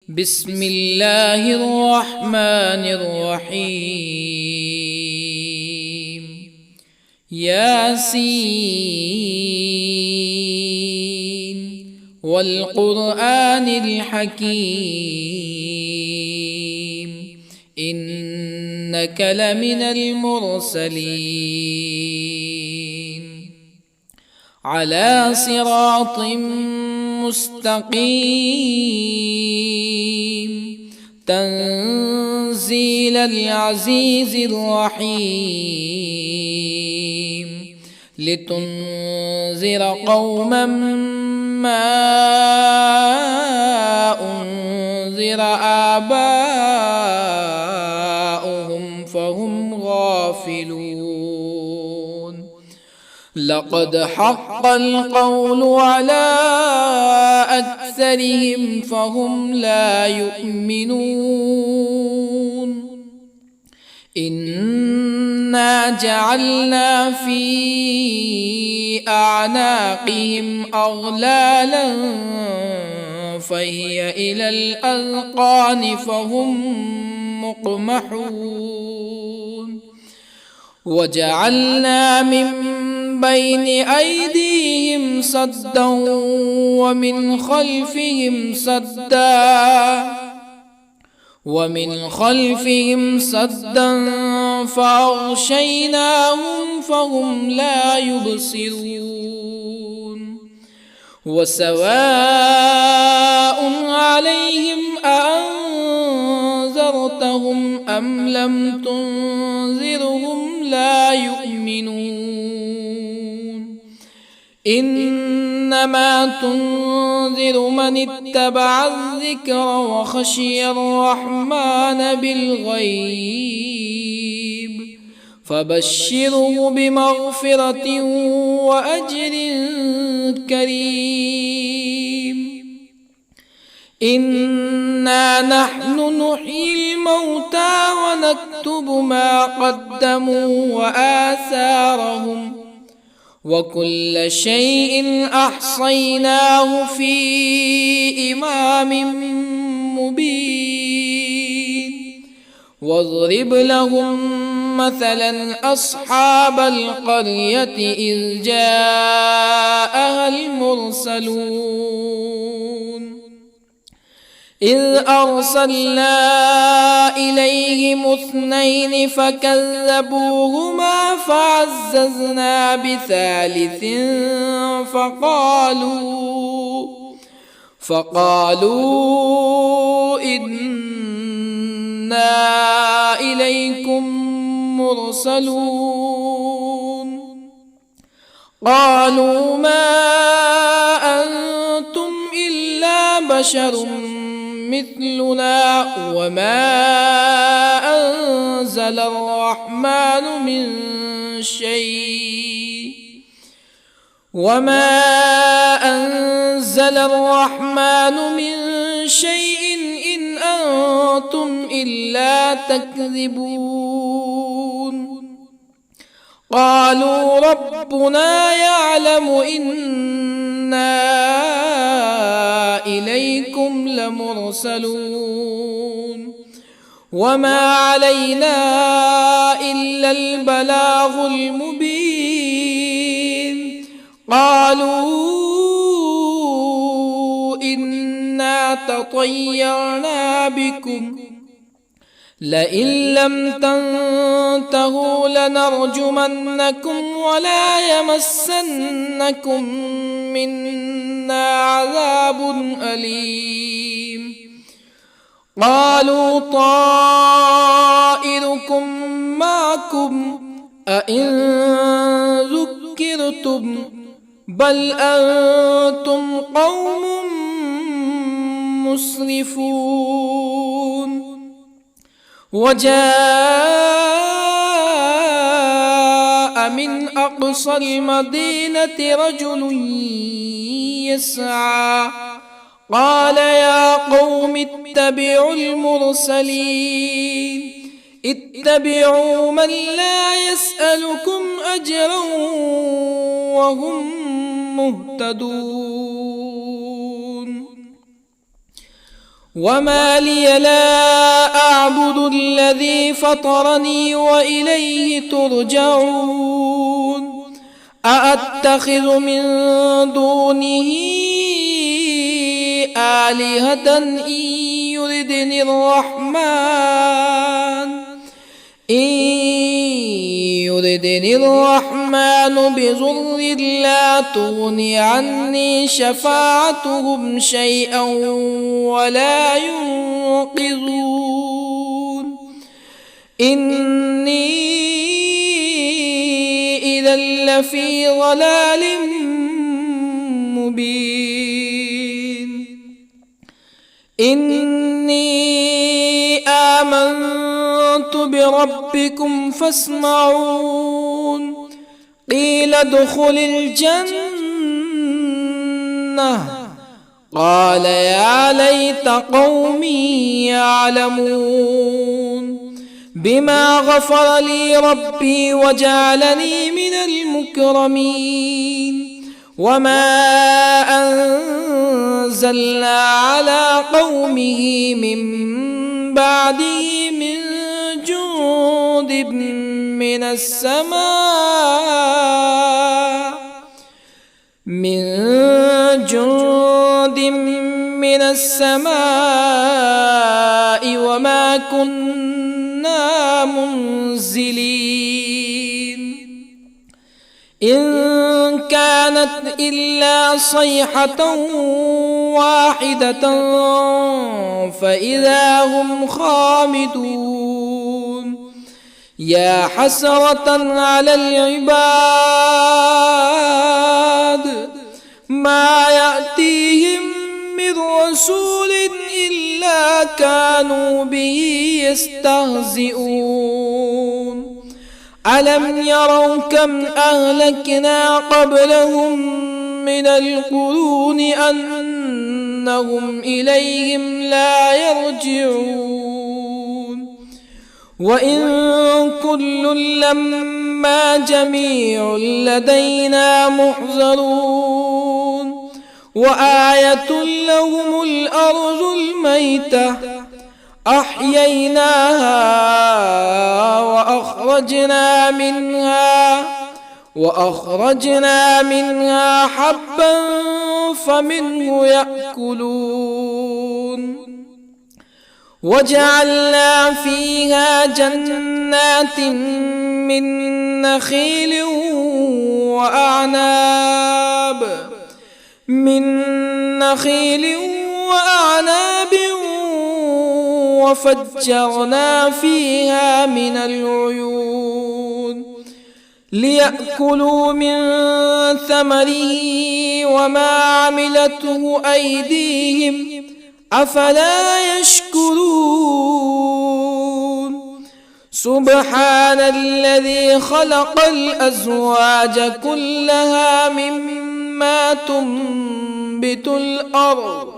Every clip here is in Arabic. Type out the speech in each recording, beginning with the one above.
بسم الله الرحمن الرحيم. ياسين والقرآن الحكيم إنك لمن المرسلين على صراط مستقيم تنزيل العزيز الرحيم لتنذر قوما ما أنذر آباؤهم فهم غافلون. لقد حق القول على أكثرهم فهم لا يؤمنون. إنا جعلنا في أعناقهم أغلالا فهي إلى الأذقان فهم مقمحون. وجعلنا من بين أيديهم سدا ومن خلفهم سدا فأغشيناهم فهم لا يبصرون. وسواء عليهم أأنذرتهم أم لم تنذرهم لا يؤمنون. إنما تنذر من اتبع الذكر وخشي الرحمن بالغيب فبشره بمغفرة وأجر كريم. إنا نحن نحيي الموتى ونكتب ما قدموا وآثارهم وكل شيء أحصيناه في إمام مبين. واضرب لهم مثلا أصحاب القرية إذ جاءها المرسلون إذ أرسلنا إليهم اثنين فكذبوهما فعززنا بثالث فقالوا إنا إليكم مرسلون. قالوا ما أنتم إلا بشر مثلنا وما أنزل الرحمن من شيء إن أنتم إلا تكذبون. قالوا ربنا يعلم إنا إليكم لمرسلون وما علينا إلا البلاغ المبين. قالوا إنا تطيرنا بكم لئن لم تنتهوا لنرجمنكم ولا يمسنكم منا عذاب أليم. قالوا طائركم معكم أئن ذكرتم بل أنتم قوم مسرفون. وجاء من أقصى المدينة رجل يسعى قال يا قوم اتبعوا المرسلين اتبعوا من لا يسألكم أجرا وهم مهتدون. وما لي لا أعبد الذي فطرني وإليه ترجعون أأتخذ من دونه آلهة يردني الرحمن بضر لا تغن عني شفاعتهم شيئا ولا ينقذون إني إذا لفي ضلال مبين إني آمنت بربكم فاسمعون قيل ادخل الجنة قال يا ليت قومي يعلمون بما غفر لي ربي وجعلني من المكرمين وما أنزلنا على قومه من بعده من جند من السماء وما كنا منزلين إن كانت إلا صيحة واحدة فإذا هم خامدون يا حسرة على العباد ما يأتيهم من رسول إلا كانوا به يستهزئون ألم يروا كم أهلكنا قبلهم من القرون أنهم إليهم لا يرجعون وإن كل لما جميع لدينا محضرون وآية لهم الأرض الميتة أحييناها وأخرجنا منها حبا فمنه يأكلون وجعلنا فيها جنات من نخيل وأعناب وفجرنا فيها من العيون ليأكلوا من ثمره وما عملته أيديهم أفلا يشكرون سبحان الذي خلق الأزواج كلها مما تنبت الأرض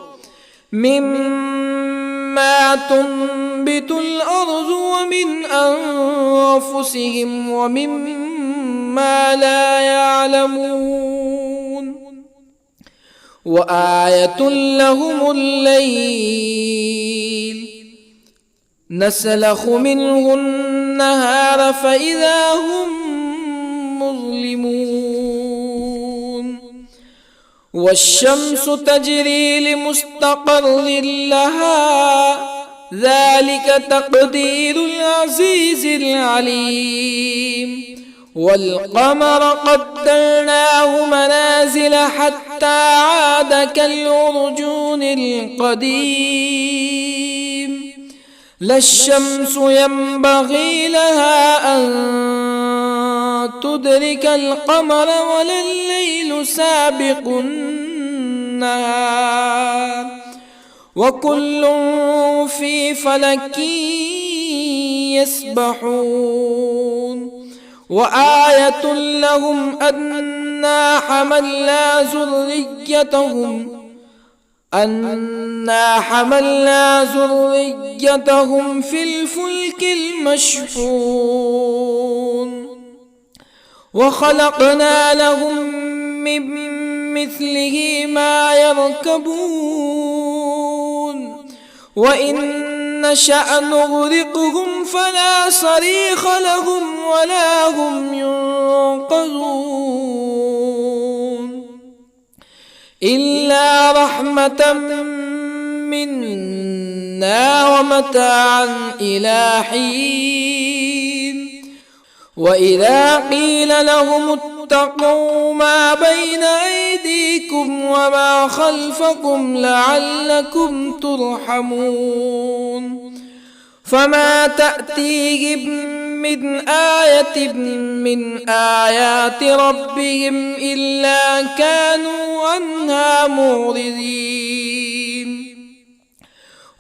ومن أنفسهم ومما لا يعلمون وآية لهم الليل نسلخ منه النهار فإذا هم مظلمون والشمس تجري لمستقر لها ذلك تقدير العزيز العليم والقمر قدرناه منازل حتى عاد كالعرجون القديم لا الشمس ينبغي لها أن تدرك القمر ولا الليل سابق النهار وكل في فلك يسبحون وآية لهم أنا حملنا ذريتهم في الفلك المشحون وخلقنا لهم من مثله ما يركبون وإن نشأ نغرقهم فلا صريخ لهم ولا هم ينقذون إلا رحمة منا ومتاعا إلى حين وإذا قيل لهم اتقوا ما بين أيديكم وما خلفكم لعلكم ترحمون فما تأتيهم من آية من آيات ربهم إلا كانوا عنها معرضين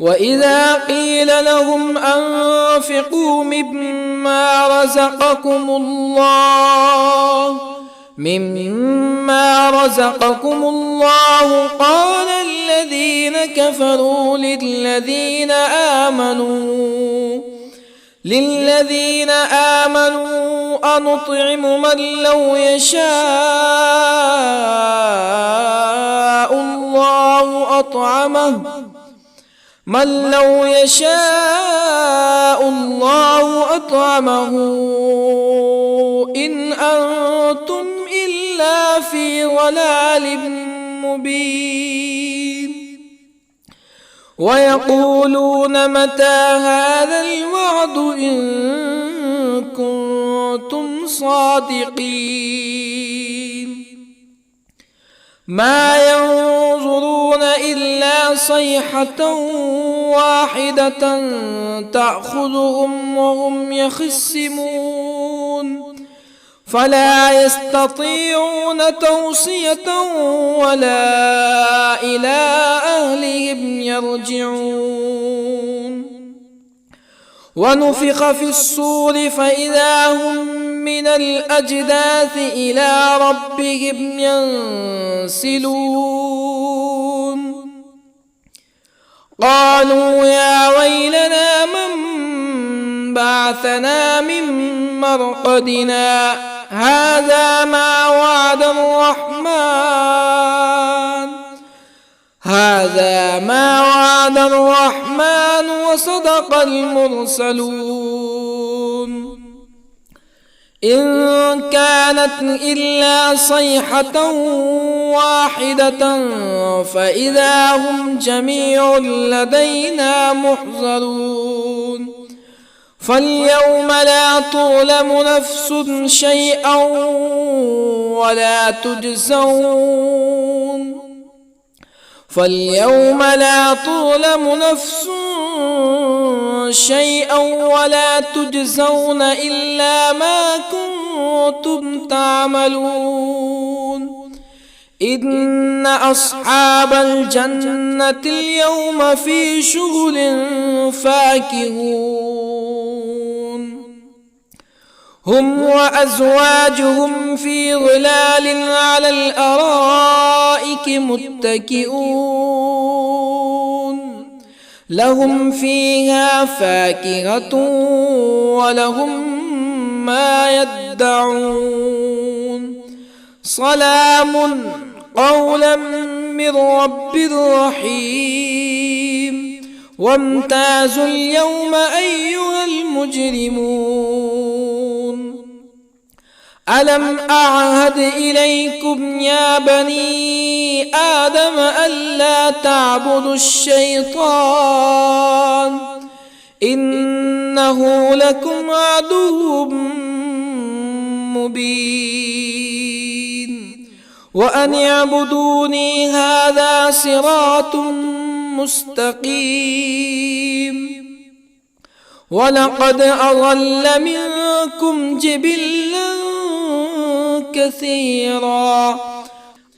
وإذا قيل لهم أنفقوا مما رزقكم الله قال الذين كفروا للذين آمنوا أنطعم من لو يشاء الله أطعمه إن أنتم إلا في ضلال مبين ويقولون متى هذا الوعد إن كنتم صادقين ما ينظرون إلا صيحة واحدة تأخذهم وهم يخصمون فلا يستطيعون توصية ولا إلى أهلهم يرجعون ونفخ في الصور فإذا هم من الأجداث إلى ربهم ينسلون قالوا يا ويلنا من بعثنا من مرقدنا هذا ما وعد الرحمن وصدق المرسلون إن كانت إلا صيحة واحدة فإذا هم جميع لدينا محضرون فاليوم لا تظلم نفس شيئا ولا تجزون إلا ما كنتم تعملون إن أصحاب الجنة اليوم في شغل فاكهون هم وأزواجهم في ظلال على الأرائك متكئون لهم فيها فاكهة ولهم ما يدعون سلام قولا من رب رحيم وامتازوا اليوم أيها المجرمون ألم أعهد إليكم يا بني آدم ألا تعبدوا الشيطان إنه لكم عدو مبين وأن اعبدوني هذا صراط مستقيم ولقد أضل منكم جبلا كثيرا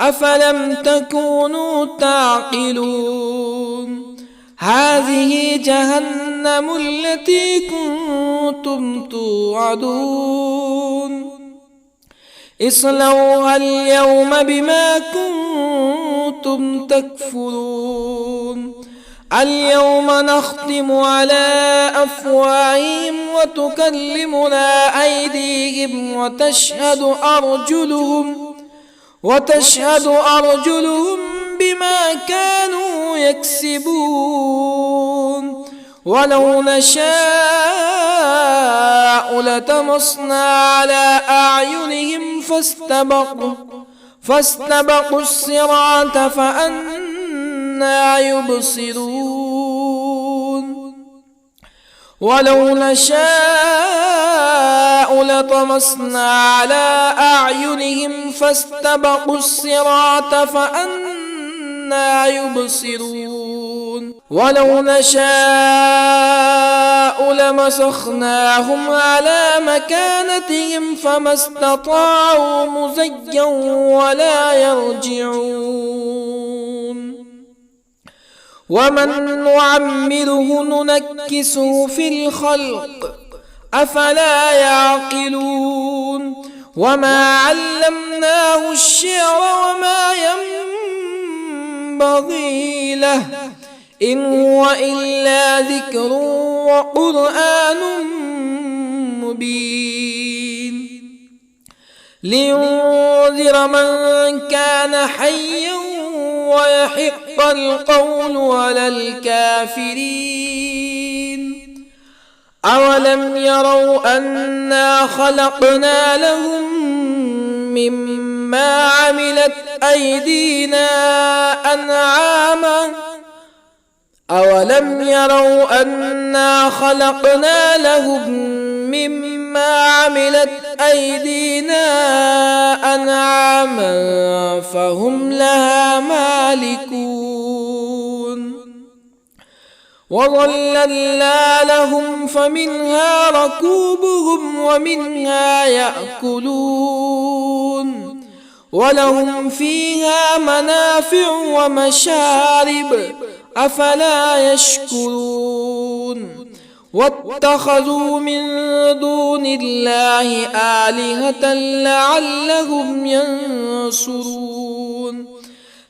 أفلم تكونوا تعقلون هذه جهنم التي كنتم توعدون اصلوها اليوم بما كنتم تكفرون اليوم نختم على أفواههم وتكلمنا أيديهم وتشهد أرجلهم بما كانوا يكسبون ولو نشاء لطمسنا على أعينهم فاستبقوا الصراط فأنى يبصرون ولو نشاء لطمسنا على أعينهم فاستبقوا الصراط فأنى يبصرون ولو نشاء لمسخناهم على مكانتهم فما استطاعوا مزيا ولا يرجعون ومن نعمره ننكسه في الخلق أفلا يعقلون وما علمناه الشعر وما ينبغي له إن هو إلا ذكر وقرآن مبين لينذر من كان حيا ويحق القول على الكافرين أولم يروا أنا خلقنا لهم مما عملت أيدينا أنعاما أولم يروا أنا خلقنا لهم مما عملت أيدينا أنعاما فهم لها مالكون وظللنا لهم فمنها ركوبهم ومنها يأكلون ولهم فيها منافع ومشارب أفلا يشكرون واتخذوا من دون الله آلهة لعلهم ينصرون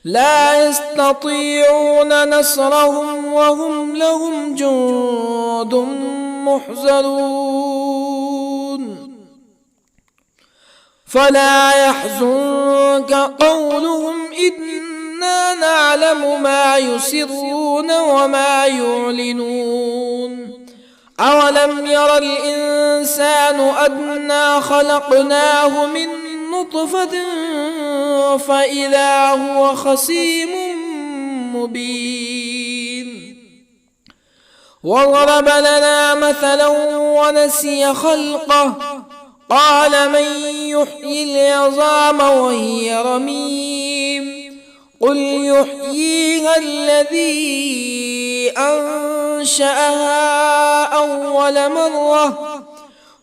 لا يستطيعون نصرهم وهم لهم جند محضرون فلا يحزنك قولهم إنا نعلم ما يسرون وما يعلنون أولم ير الإنسان أنا خلقناه من نطفة فإذا هو خصيم مبين وضرب لنا مثلا ونسي خلقه قال من يحيي العظام وهي رميم قل يحييها الذي أنشأها أول مرة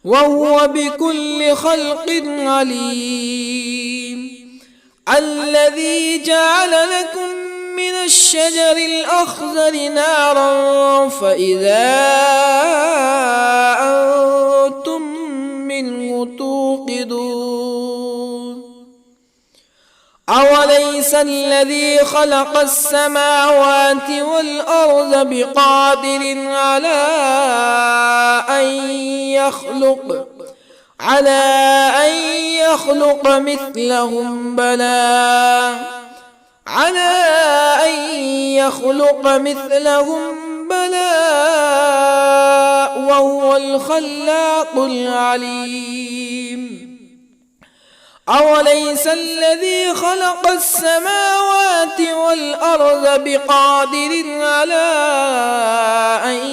وهو بكل خلق عليم الذي جعل لكم من الشجر الأخضر نارا فإذا أنتم منه توقدون أوليس الذي خلق السماوات والأرض بقادر على أن يخلق مثلهم بلى وهو الخلاق العليم أوليس الذي خلق السماوات والأرض بقادر على أن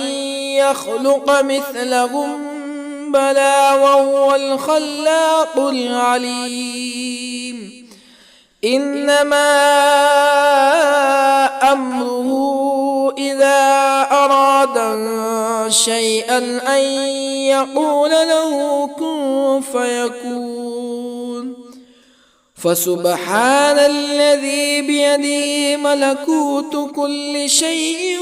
يخلق مثلهم بلى وهو الخلاق العليم إنما أمره إذا أراد شيئا أن يقول له كن فيكون فسبحان الذي بيده ملكوت كل شيء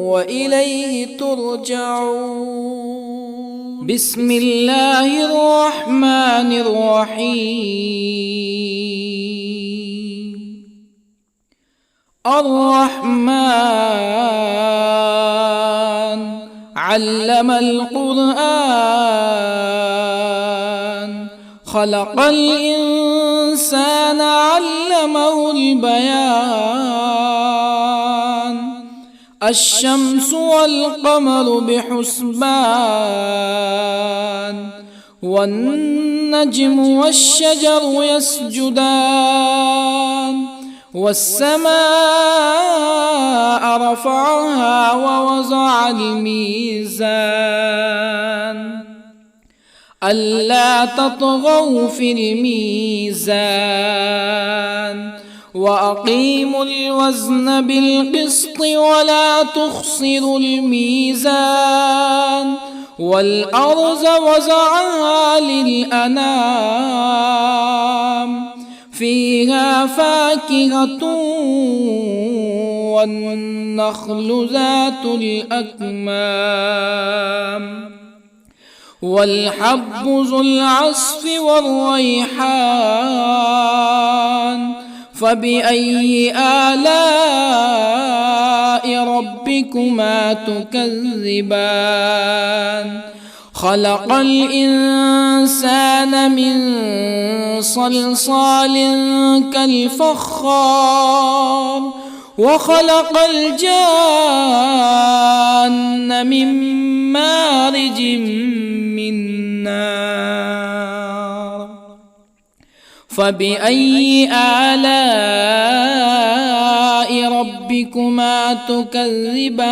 وإليه ترجعون بسم الله الرحمن الرحيم الرحمن علم القرآن خلق الإنسان علمه والقمر البيان الشمس والقمر بحسبان والنجم والشجر يسجدان والسماء رفعها ووضع الميزان ألا تطغوا في الميزان وأقيموا الوزن بالقسط ولا تخسروا الميزان والأرض وضعها للأنام فيها فاكهة والنخل ذات الأكمام والحب ذو العصف والريحان فبأي آلاء ربكما تكذبان خلق الإنسان من صلصال كالفخار وخلق الجان من مارج من نار فبأي آلاء ربكما تكذبان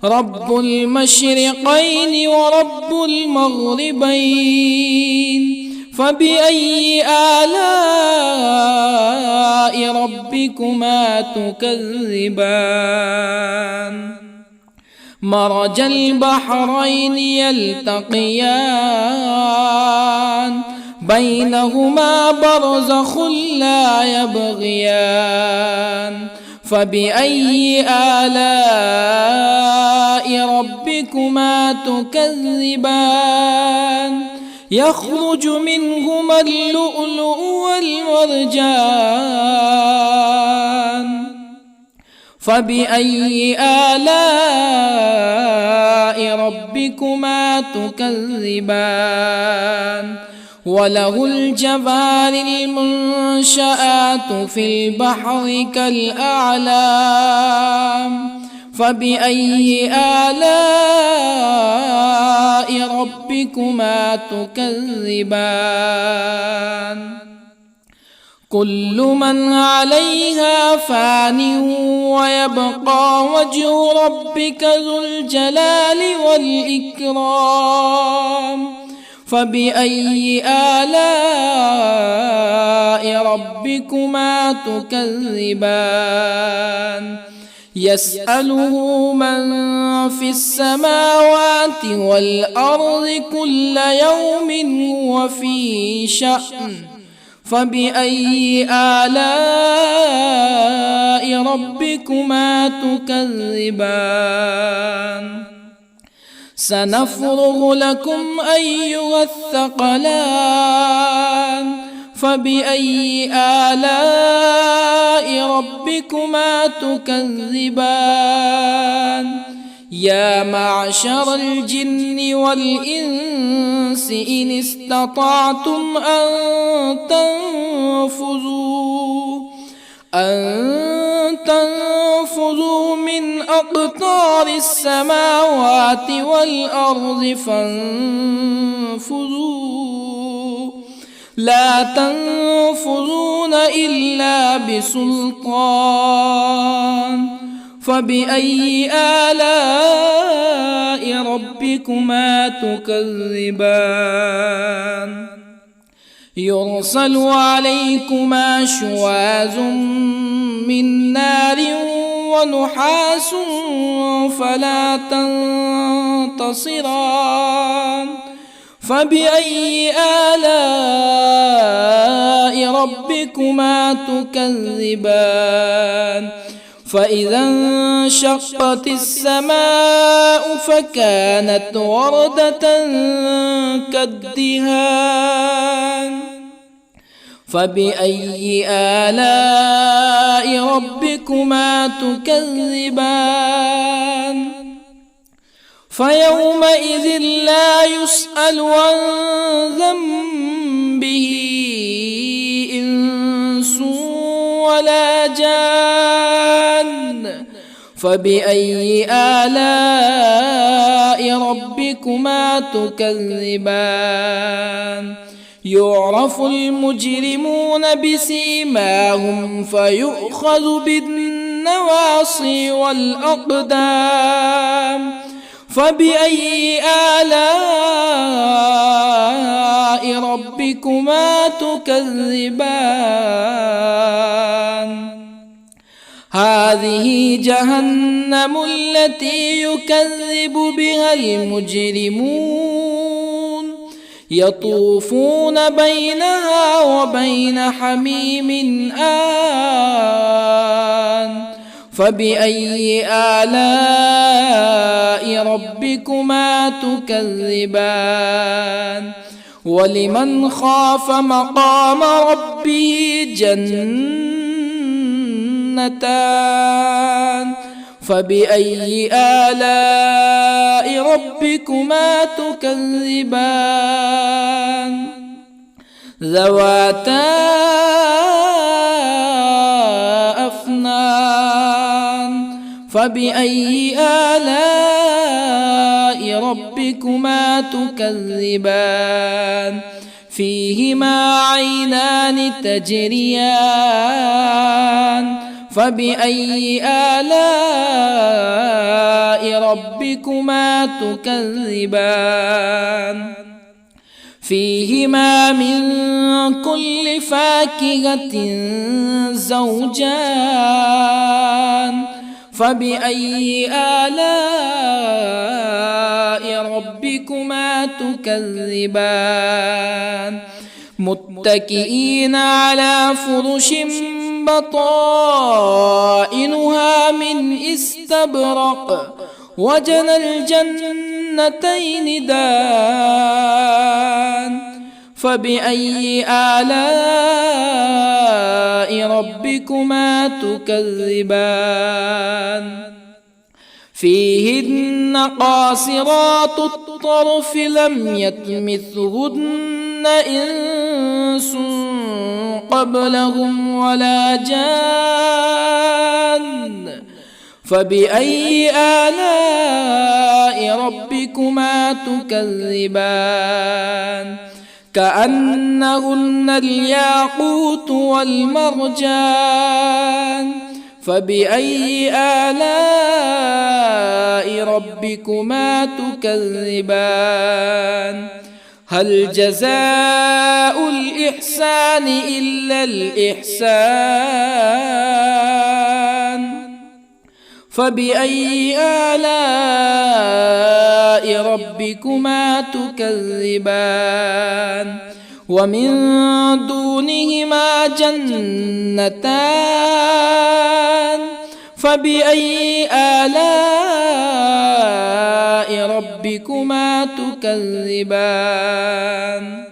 رب المشرقين ورب المغربين فبأي آلاء ربكما تكذبان مرج البحرين يلتقيان بينهما برزخ لا يبغيان فبأي آلاء ربكما تكذبان يخرج منهما اللؤلؤ والمرجان فبأي آلاء ربكما تكذبان وله الجوار المنشآت في البحر كالأعلام فبأي آلاء ربكما تكذبان كل من عليها فان ويبقى وجه ربك ذو الجلال والإكرام فبأي آلاء ربكما تكذبان يسأله من في السماوات والأرض كل يوم هو في شأن فبأي آلاء ربكما تكذبان سنفرغ لكم أيها الثقلان فبأي آلاء ربكما تكذبان يا معشر الجن والإنس إن استطعتم أن تنفذوا من أقطار السماوات والأرض فانفذوا لا تنفذون إلا بسلطان فبأي آلاء ربكما تكذبان يرسل عليكما شواظ من نار ونحاس فلا تنتصران فبأي آلاء ربكما تكذبان فإذا انشقت السماء فكانت وردة كالدهان فبأي آلاء ربكما تكذبان فيومئذ لا يسأل عن ذنبه إنس ولا جان فبأي آلاء ربكما تكذبان يعرف المجرمون بسيماهم فيؤخذ بالنواصي والأقدام فبأي آلاء ربكما تكذبان هذه جهنم التي يكذب بها المجرمون يطوفون بينها وبين حميم آن فبأي آلاء ربكما تكذبان ولمن خاف مقام ربه جنتان فبأي آلاء ربكما تكذبان ذواتا أفنان فبأي آلاء ربكما تكذبان فيهما عينان تجريان فبأي آلاء ربكما تكذبان فيهما من كل فاكهة زوجان فبأي آلاء ربكما تكذبان متكئين على فرش بطائنها من استبرق وجنى الجنتين دان فبأي آلاء ربكما تكذبان فيهن قاصرات الطرف لم يطمثهن إنس قبلهم ولا جان فبأي آلاء ربكما تكذبان كأنهن الياقوت والمرجان فبأي آلاء ربكما تكذبان هل جزاء الإحسان إلا الإحسان فبأي آلاء ربكما تكذبان ومن دونهما جنتان فبأي آلاء ربكما تكذبان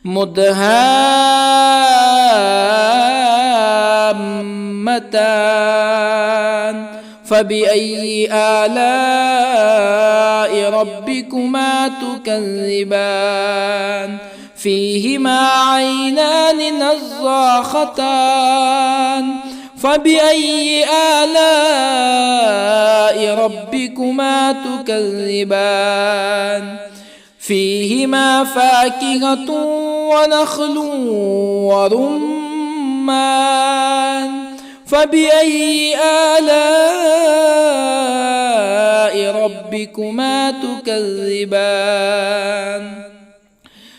مدهامتان فبأي آلاء ربكما تكذبان فيهما عينان نضاختان فبأي آلاء ربكما تكذبان فيهما فاكهة ونخل ورمان فبأي آلاء ربكما تكذبان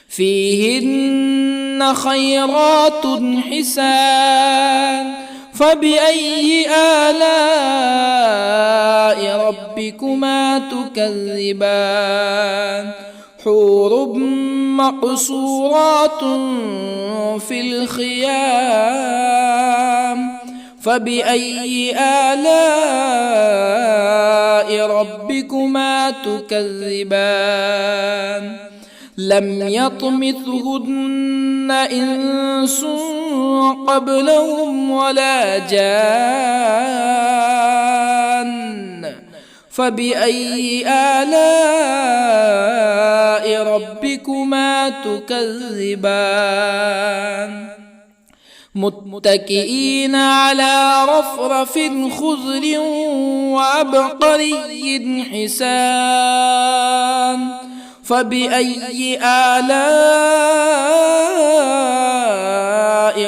فيهن خيرات حسان فبأي آلاء ربكما تكذبان حور مقصورات في الخيام فبأي آلاء ربكما تكذبان لم يطمثهن إنس قبلهم ولا جان فبأي آلاء ربكما تكذبان متكئين على رفرف خضر وعبقري حسان فبأي آلاء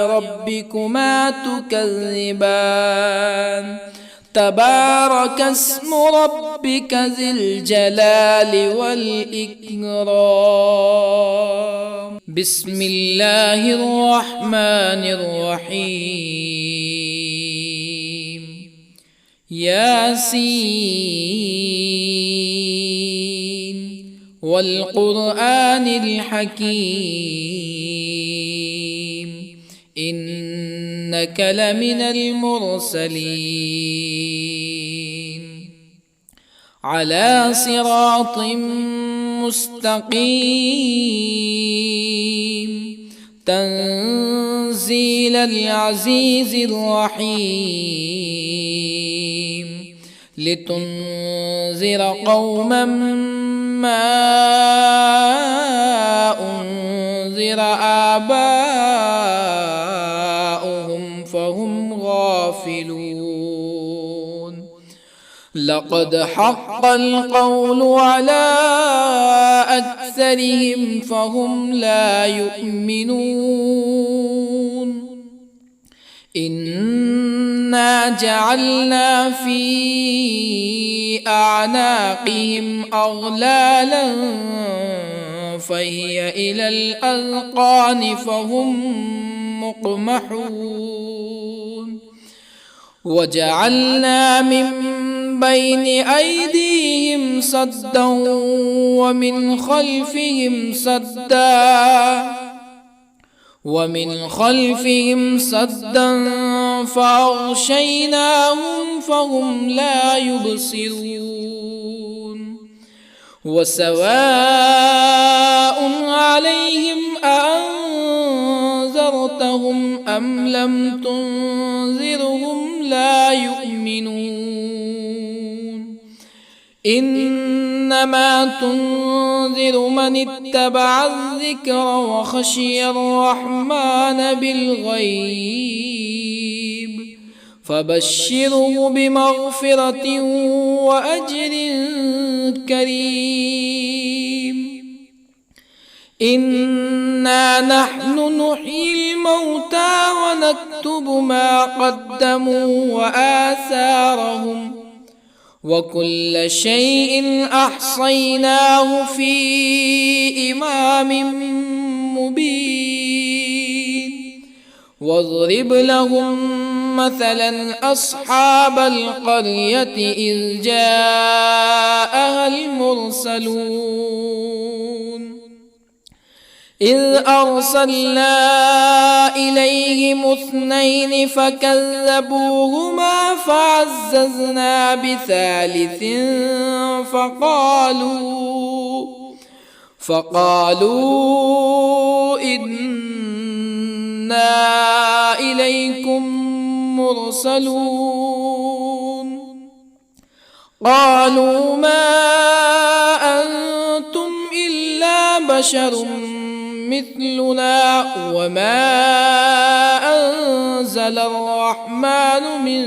ربكما تكذبان تبارك اسم ربك ذي الجلال والإكرام. بسم الله الرحمن الرحيم. ياسين والقرآن الحكيم إنك لمن المرسلين على صراط مستقيم تنزيل العزيز الرحيم لتنذر قوما ما أنذر آباؤهم فهم غافلون. لقد حق القول على أكثرهم فهم لا يؤمنون. إنا جعلنا في أعناقهم أغلالا فهي إلى الأذقان فهم مقمحون. وجعلنا من بين أيديهم سدا ومن خلفهم سدا فأغشيناهم فهم لا يبصرون. وسواء عليهم أأنذرتهم أم لم تنذرهم لا يؤمنون. إنما تنذر من اتبع الذكر وخشي الرحمن بالغيب فبشره بمغفرة وأجر كريم. إنا نحن نحيي الموتى ونكتب ما قدموا وآثارهم وكل شيء أحصيناه في إمام مبين. واضرب لهم مثلا أصحاب القرية إذ جاءها المرسلون إذ أرسلنا إليهم اثنين فكذبوهما فعززنا بثالث فقالوا إنا إليكم مرسلون. قالوا ما أنتم إلا بشر مثلنا وما أنزل الرحمن من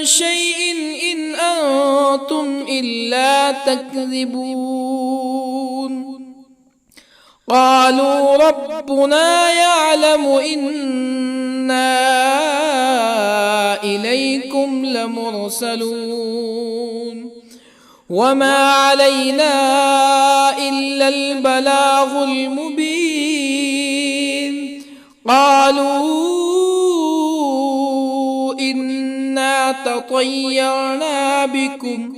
شيء إن أنتم إلا تكذبون. قالوا ربنا يعلم إنا إليكم لمرسلون وما علينا إلا البلاغ المبين. قالوا إنا تطيرنا بكم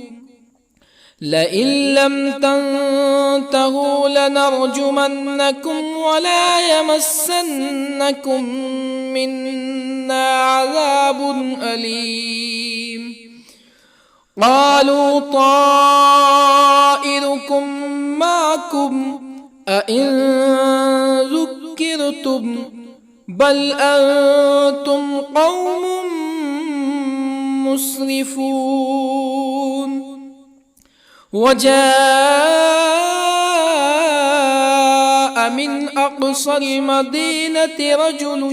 لئن لم تنتهوا لنرجمنكم ولا يمسنكم منا عذاب أليم. قالوا طائركم معكم أئن ذكرتم بل أنتم قوم مسرفون. وجاء من أقصى المدينة رجل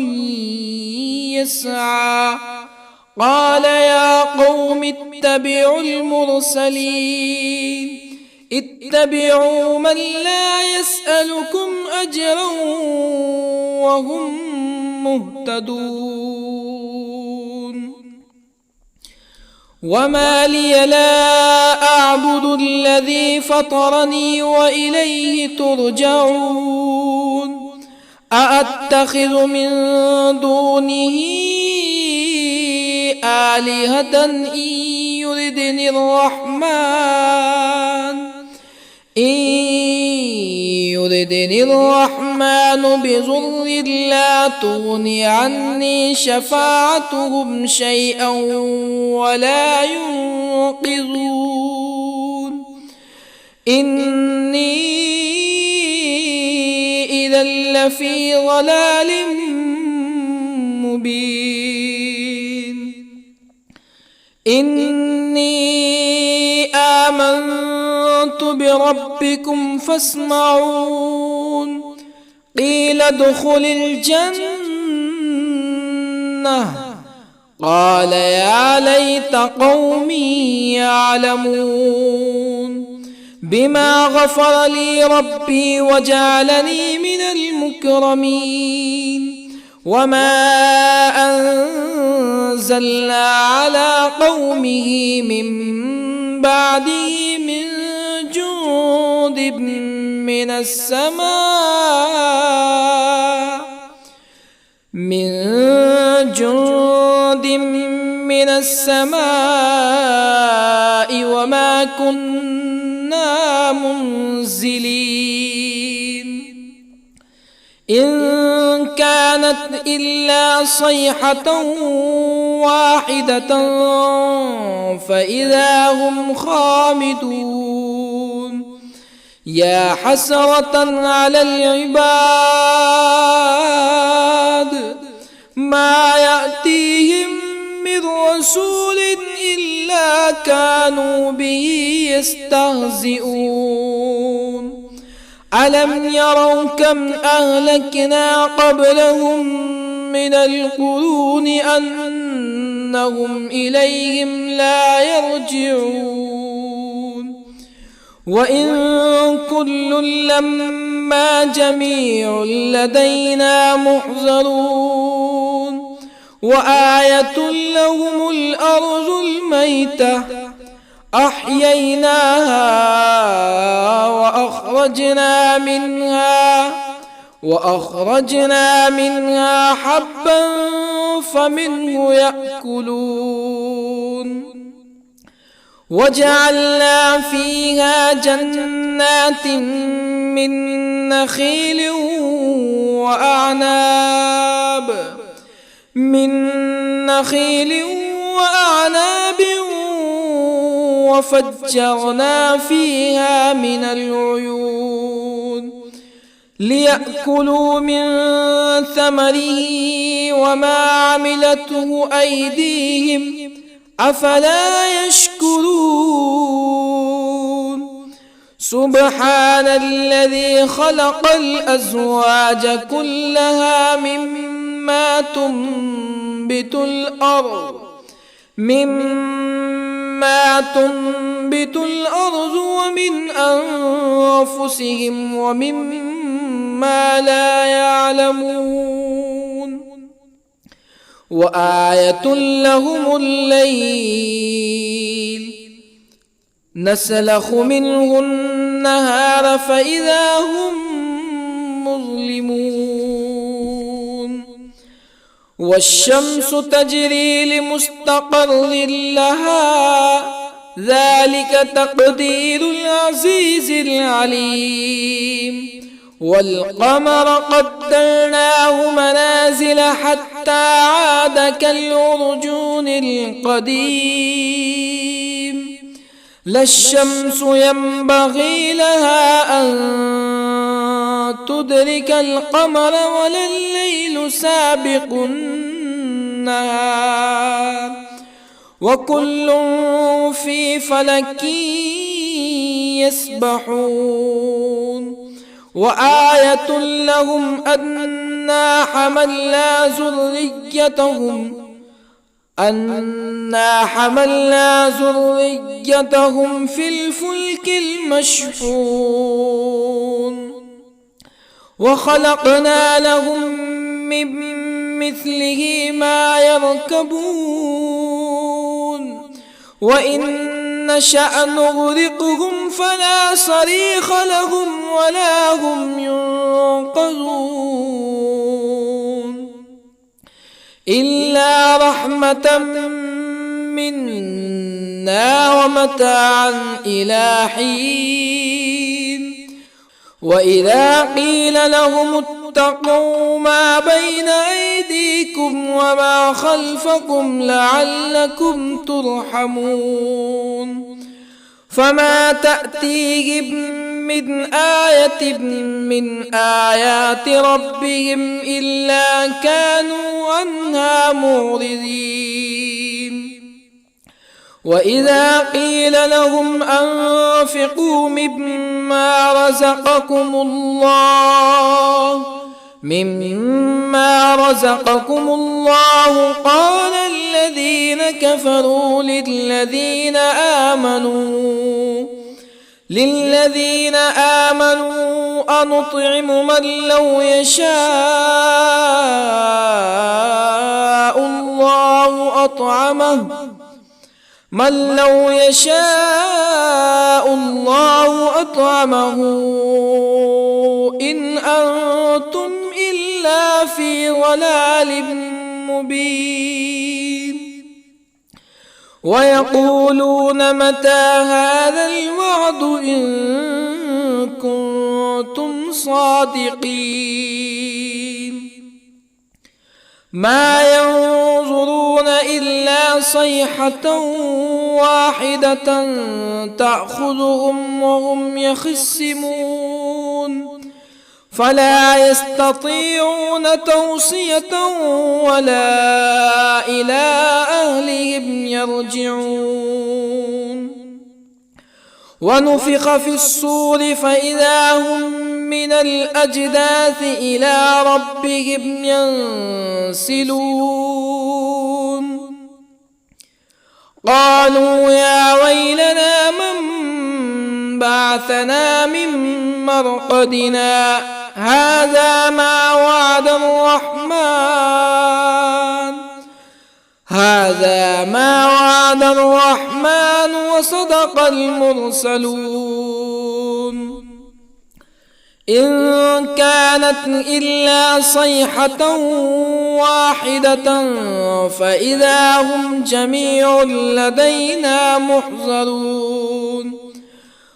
يسعى قال يا قوم اتبعوا المرسلين اتبعوا من لا يسألكم أجرا وهم مهتدون وما لي لا أعبد الذي فطرني وإليه ترجعون أأتخذ من دونه آلهة إن يردني الرحمن بضر لا تغني عني شفاعتهم شيئا ولا ينقذون إني إذا لفي ضلال مبين إني آمنت بربكم فاسمعون قيل ادخل الجنة قال يا ليت قومي يعلمون بما غفر لي ربي وجعلني من المكرمين وما أنزلنا على قومه من بعده من جند من السماء وما كنا منزلين إن كانت إلا صيحة واحدة فإذا هم خامدون يا حسرة على العباد ما يأتيهم من رسول إلا كانوا به يستهزئون ألم يروا كم أهلكنا قبلهم من القرون أنهم إليهم لا يرجعون وإن كل لما جميع لدينا محضرون وآية لهم الأرض الميتة أحييناها وأخرجنا منها حبا فمنه يأكلون وجعلنا فيها جنات من نخيل وأعناب وفجرنا فيها من العيون ليأكلوا من ثمره وما عملته أيديهم أفلا يشكرون سبحان الذي خلق الأزواج كلها مما تنبت الأرض ومن أنفسهم ومما لا يعلمون وآية لهم الليل نسلخ منه النهار فإذا هم مظلمون والشمس تجري لمستقر لها ذلك تقدير العزيز العليم والقمر قدرناه منازل حتى عاد كالعرجون القديم لا الشمس ينبغي لها أن تدرك القمر ولا الليل سابق النهار وكل في فلك يسبحون وآية لهم أنا حملنا ذريتهم في الفلك المشحون وخلقنا لهم من مثله ما يركبون وإن نشأ نغرقهم فلا صريخ لهم ولا هم ينقذون إلا رحمة منا ومتاعا إلى حين وإذا قيل لهم اتقوا ما بين أيديكم وما خلفكم لعلكم ترحمون فما تأتيهم من آية من آيات ربهم إلا كانوا عنها معرضين وإذا قيل لهم أنفقوا مما رزقكم الله قال الذين كفروا للذين آمنوا أنطعم من لو يشاء الله أطعمه إن أنتم إلا في ضلال مبين ويقولون متى هذا الوعد إن كنتم صادقين ما ينظرون إلا صيحة واحدة تأخذهم وهم يخصمون فلا يستطيعون توصية ولا إلى أهلهم يرجعون ونفخ في الصور فإذا هم من الأجداث إلى ربهم ينسلون قالوا يا ويلنا من بعثنا من مرقدنا هذا ما وعد الرحمن وصدق المرسلون إن كانت إلا صيحة واحدة فإذا هم جميع لدينا محضرون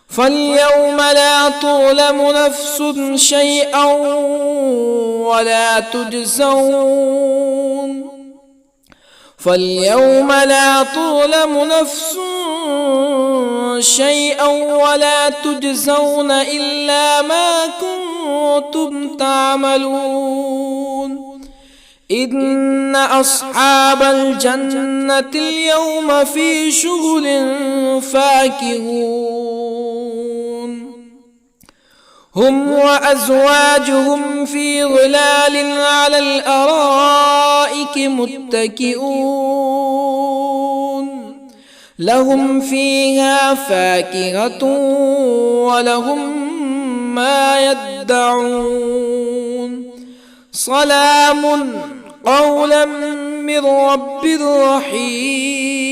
فاليوم لا تظلم نفس شيئا ولا تجزون إلا ما كنتم تعملون إن أصحاب الجنة اليوم في شغل فاكهون هم وأزواجهم في ظلال على الأرائك متكئون لهم فيها فاكهة ولهم ما يدعون سلام قولا من رب رحيم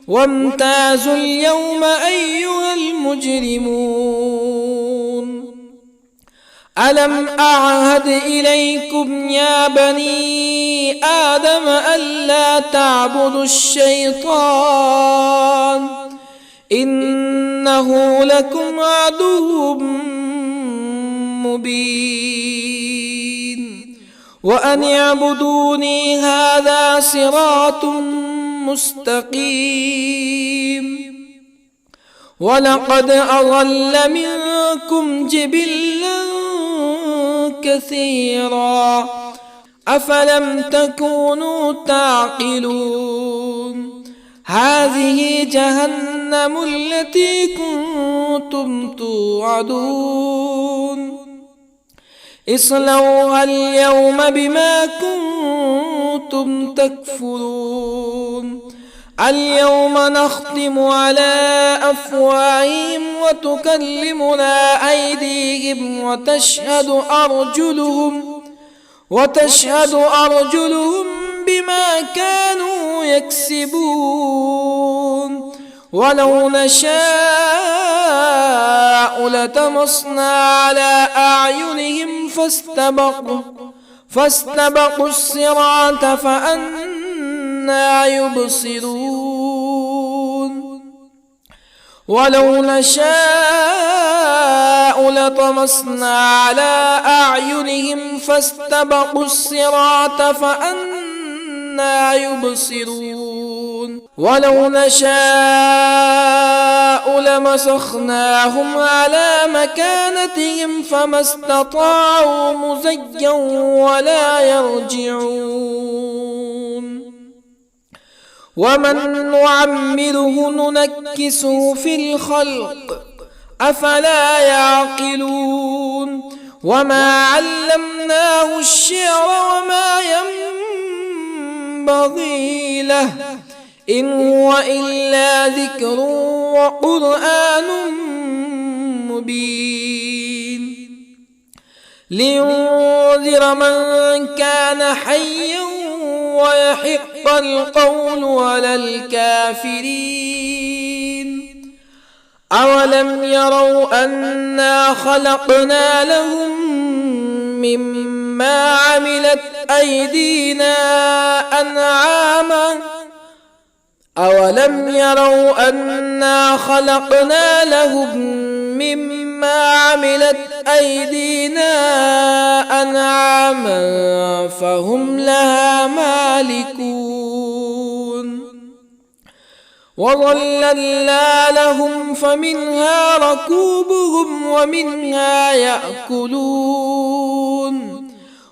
وامتازوا اليوم أيها المجرمون ألم أعهد إليكم يا بني آدم ألا تعبدوا الشيطان إنه لكم عدو مبين وأن اعبدوني هذا صراط مستقيم ولقد أضل منكم جبلا كثيرا أفلم تكونوا تعقلون هذه جهنم التي كنتم توعدون اصلوها اليوم بما كنتم تكفرون اليوم نختم على أفواههم وتكلمنا أيديهم وتشهد أرجلهم بما كانوا يكسبون ولو نشاء لطمسنا على أعينهم فاستبقوا الصراط فأنى يبصرون ولو نشاء لطمسنا على أعينهم فاستبقوا الصراط فأنى يبصرون ولو نشاء لمسخناهم على مكانتهم فما استطاعوا مزيا ولا يرجعون ومن نعمره ننكسه في الخلق أفلا يعقلون وما علمناه الشعر وما ينبغي له إن هو إلا ذكر وقرآن مبين لينذر من كان حيا ويحق القول على الكافرين أولم يروا أنا خلقنا لهم مما عملت أيدينا أنعاما أولم يروا أنا خلقنا لهم مما عملت أيدينا أنعاما فهم لها مالكون وظللنا لهم فمنها ركوبهم ومنها يأكلون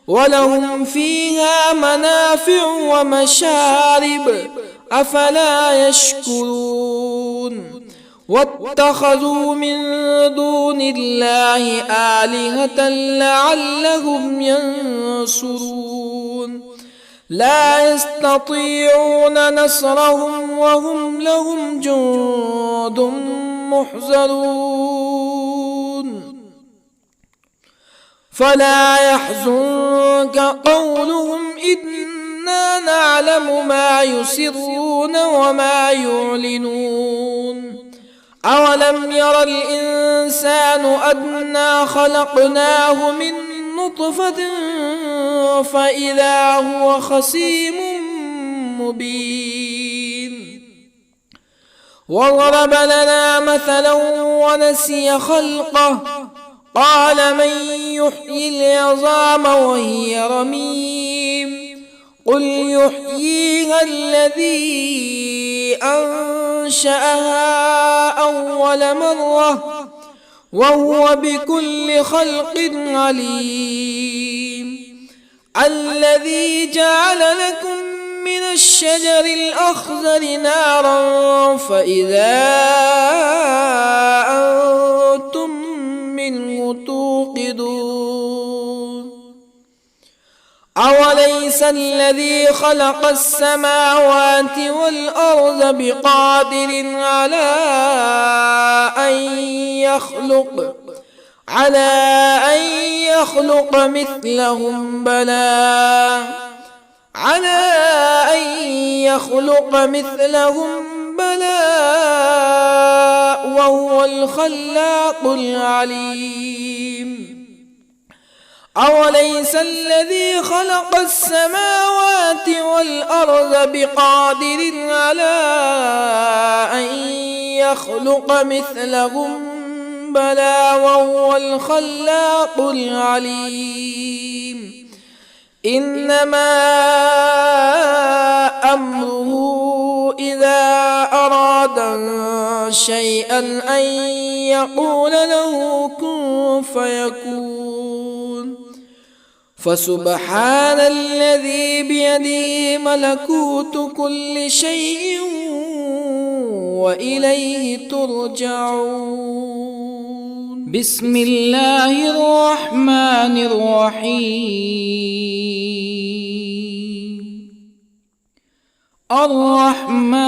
ولهم فيها منافع ومشارب أفلا يشكرون واتخذوا من دون الله آلهة لعلهم ينصرون لا يستطيعون نصرهم وهم لهم جند محضرون فلا يحزنك قولهم إنا نعلم ما يسرون وما يعلنون أولم ير الإنسان أنا خلقناه من نطفة فإذا هو خصيم مبين وضرب لنا مثلا ونسي خلقه قال من يحيي العظام وهي رميم قل يحييها الذي أنشأها أول مرة وهو بكل خلق عليم الذي جعل لكم من الشجر الأخضر نارا فإذا أنتم منه توقدون أوليس الذي خلق السماوات والأرض بقادر على أن يخلق مثلهم بلى وهو الخلاق العليم أوليس الذي خلق السماوات والأرض بقادر على أن يخلق مثلهم بلى وهو الخلاق العليم إنما أمره إذا أراد شيئا أن يقول له كن فيكون فسبحان الذي بيده ملكوت كل شيء وإليه ترجعون. بسم الله الرحمن الرحيم. الرحمن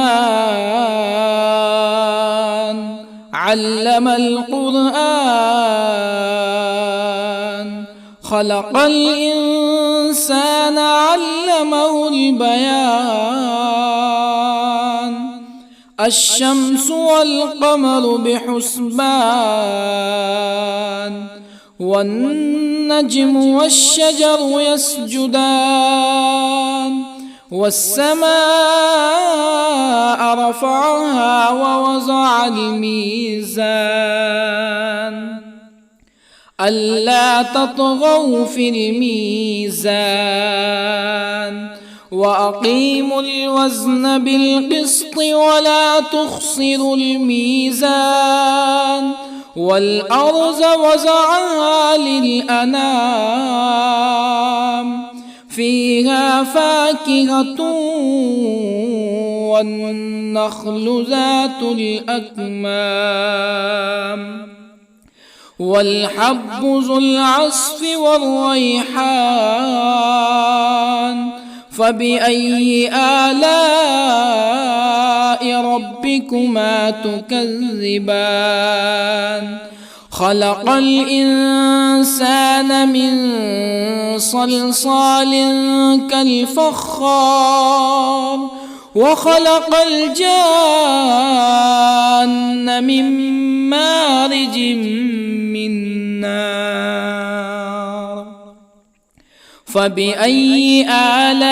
علم القرآن، خلق الإنسان علمه البيان. الشمس والقمر بحسبان، والنجم والشجر يسجدان. والسماء رفعها ووضع الميزان، ألا تطغوا في الميزان. وأقيموا الوزن بالقسط ولا تخسروا الميزان. والأرض وضعها للأنام، فيها فاكهة والنخل ذات الأكمام، والحب ذو العصف والريحان. فبأي آلاء ربكما تكذبان؟ خلق الإنسان من صلصال كالفخار، وخلق الجان من مارج من نار. فبأي آلاء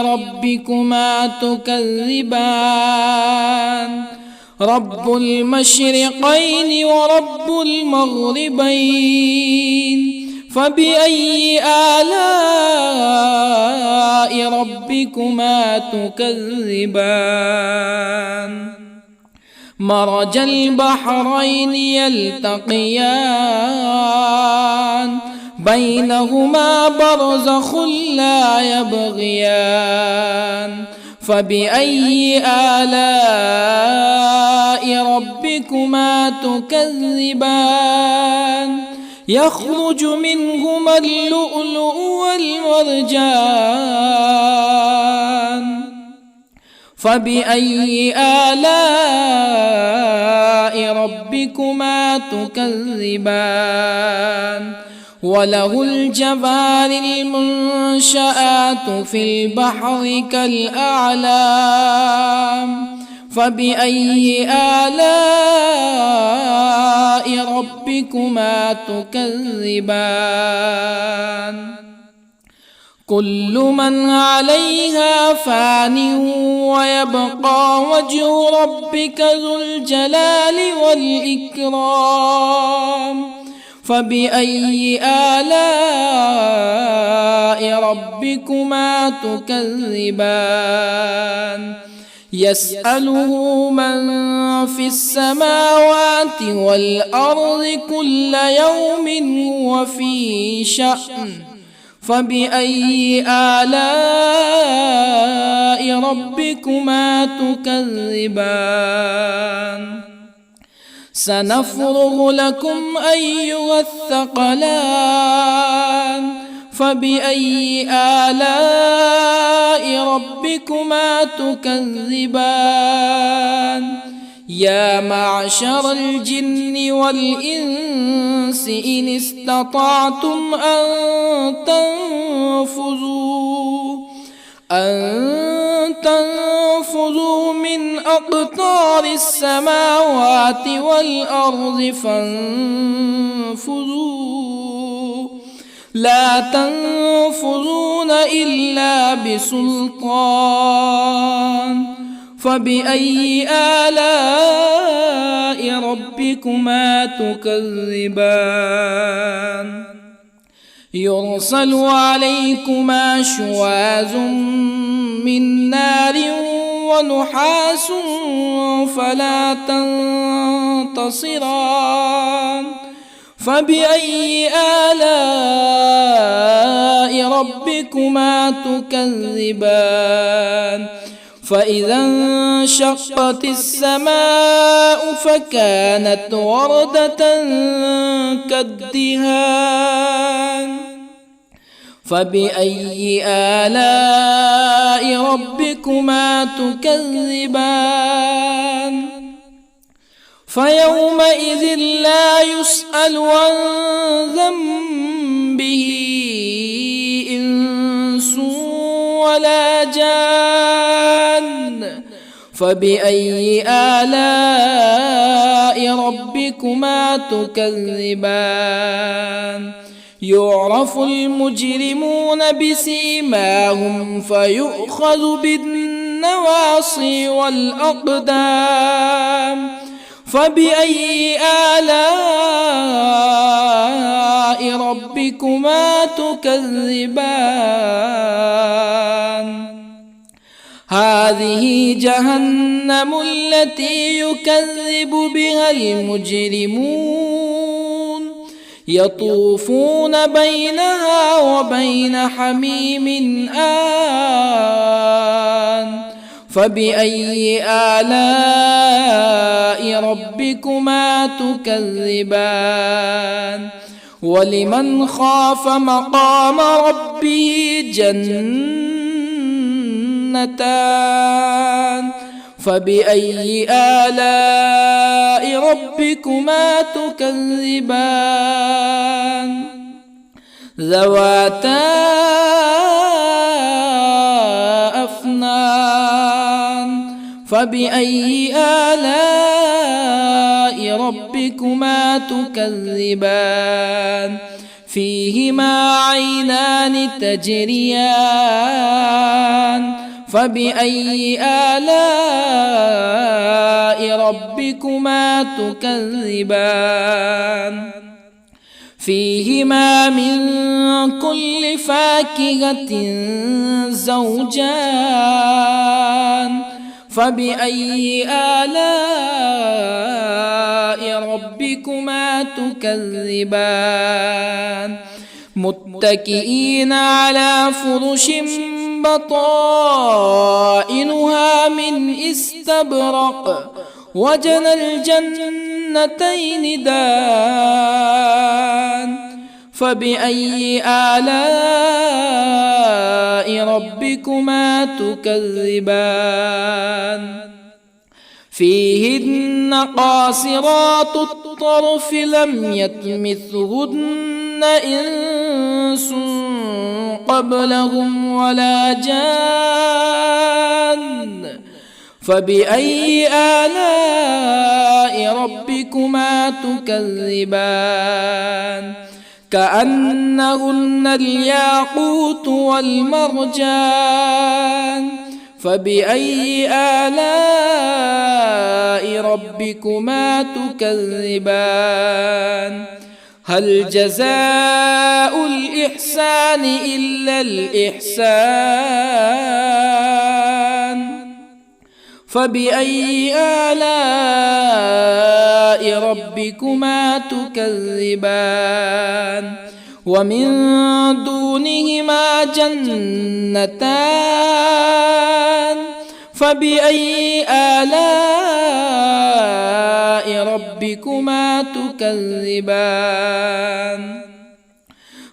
ربكما تكذبان؟ رب المشرقين ورب المغربين. فبأي آلاء ربكما تكذبان؟ مرج البحرين يلتقيان، بينهما برزخ لا يبغيان. فبأي آلاء ربكما تكذبان؟ يخرج منهما اللؤلؤ والمرجان. فبأي آلاء ربكما تكذبان؟ وله الجوار المنشآت في البحر كالأعلام. فبأي آلاء ربكما تكذبان؟ كل من عليها فان، ويبقى وجه ربك ذو الجلال والإكرام. فبأي آلاء ربكما تكذبان؟ يسأله من في السماوات والأرض كل يوم هو في شأن. فبأي آلاء ربكما تكذبان؟ سنفرغ لكم أيها الثقلان. فبأي آلاء ربكما تكذبان؟ يا معشر الجن والإنس إن استطعتم أن تنفذوا من أقطار السماوات والأرض فانفذوا، لا تنفذون إلا بسلطان. فبأي آلاء ربكما تكذبان؟ يرسل عليكما شواظ من نار ونحاس فلا تنتصران. فبأي آلاء ربكما تكذبان؟ فإذا انشقت السماء فكانت وردة كالدهان فبأي آلاء ربكما تكذبان فيومئذ لا يسأل عن ذنبه إنس ولا جان فبأي آلاء ربكما تكذبان يعرف المجرمون بسيماهم فيؤخذ بالنواصي والأقدام فبأي آلاء ربكما تكذبان هذه جهنم التي يكذب بها المجرمون يطوفون بينها وبين حميم آن فبأي آلاء ربكما تكذبان ولمن خاف مقام ربه جنتان فبأي آلاء ربكما تكذبان ذواتا أفنان فبأي آلاء ربكما تكذبان فيهما عينان تجريان فبأي آلاء ربكما تكذبان فيهما من كل فاكهة زوجان فبأي آلاء ربكما تكذبان متكئين على فرش بطائنها من استبرق وجنى الجنتين دان فبأي آلاء ربكما تكذبان فيهن قاصرات الطرف لم يطمثهن إنس قبلهم ولا جان فبأي آلاء ربكما تكذبان كأنهن الياقوت والمرجان فبأي آلاء ربكما تكذبان هل جزاء الإحسان إلا الإحسان فبأي آلاء ربكما تكذبان ومن دونهما جنتان فبأي آلاء ربكما تكذبان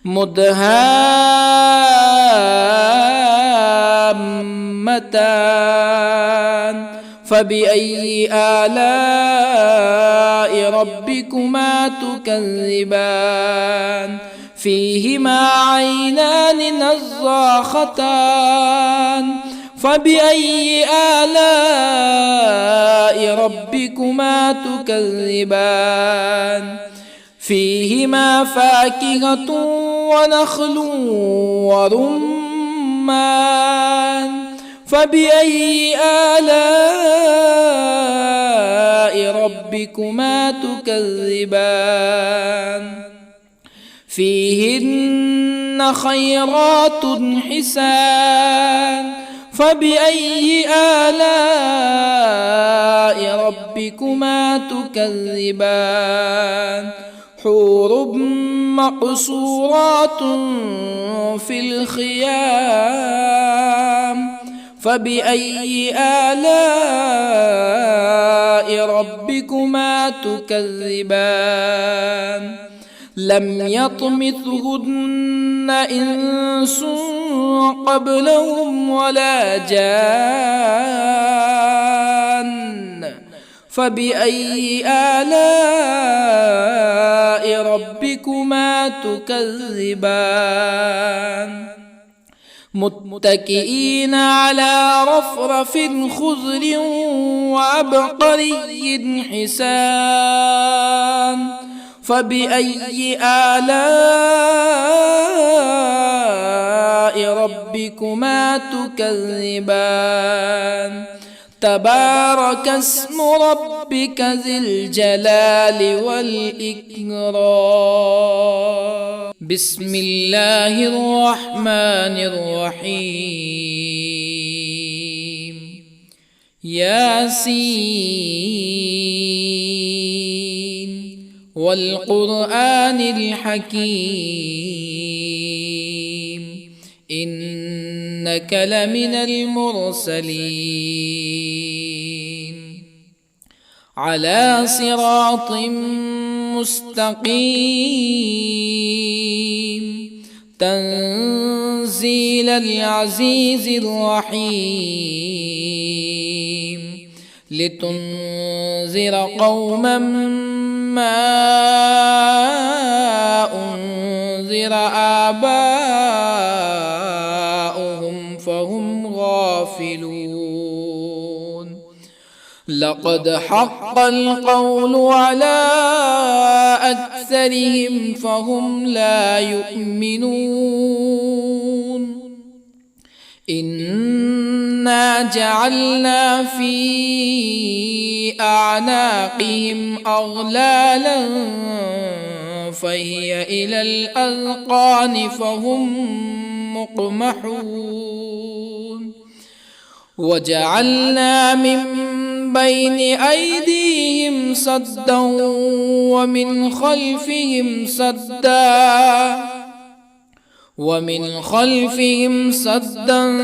مدهامتان فبأي آلاء ربكما تكذبان فيهما عينان نضاختان فبأي آلاء ربكما تكذبان فيهما فاكهة ونخل ورمان فبأي آلاء ربكما تكذبان فيهن خيرات حسان فبأي آلاء ربكما تكذبان حور مقصورات في الخيام فبأي آلاء ربكما تكذبان لم يطمثهن إنس قبلهم ولا جان فبأي آلاء ربكما تكذبان متكئين على رفرف خضر وعبقري حسان فبأي آلاء ربكما تكذبان تبارك اسم ربك ذي الجلال والإكرام بسم الله الرحمن الرحيم ياسين والقرآن الحكيم إنك لمن المرسلين على صراط مستقيم تنزيل العزيز الرحيم لتنذر قوما ما أنذر آباؤهم فهم غافلون لقد حق القول على أكثرهم فهم لا يؤمنون إنا جعلنا في أعناقهم أغلالا فهي إلى الأذقان فهم مقمحون وجعلنا من بين أيديهم سدا ومن خلفهم سدا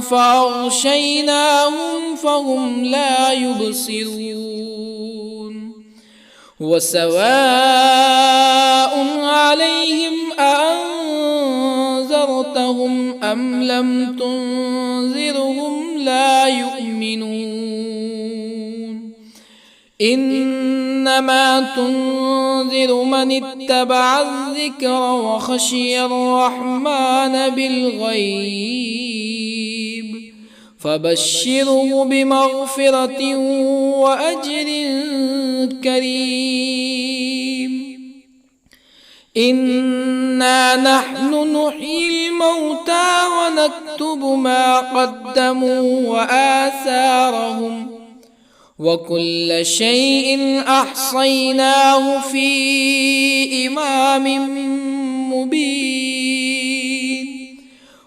فأغشيناهم فهم لا يبصرون وسواء عليهم أأنذرتهم أم لم تنذرهم لا يؤمنون إنما تنذر من اتبع الذكر وخشي الرحمن بالغيب فبشره بمغفرة وأجر كريم إنا نحن نحيي الموتى ونكتب ما قدموا وآثارهم وكل شيء أحصيناه في إمام مبين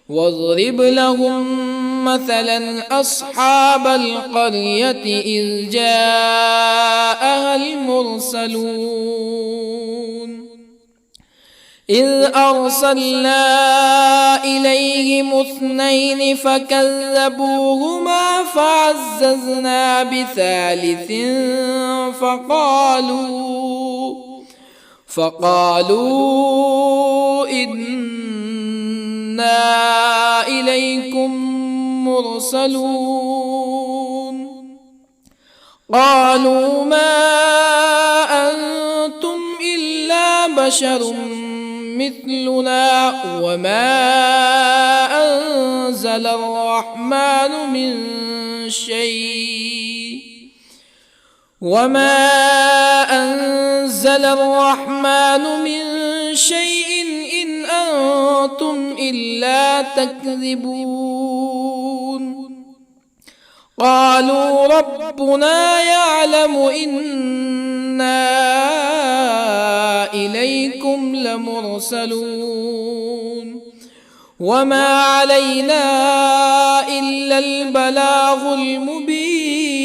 واضرب لهم مثلا أصحاب القرية إذ جاءها المرسلون إذ أرسلنا إليهم اثنين فكذبوهما فعززنا بثالث فقالوا إنا إليكم مرسلون قالوا ما أنتم إلا بشر مثلنا وما أنزل الرحمن من شيء إن أنتم إلا تكذبون قالوا ربنا يعلم إنا إليكم لمرسلون وما علينا إلا البلاغ المبين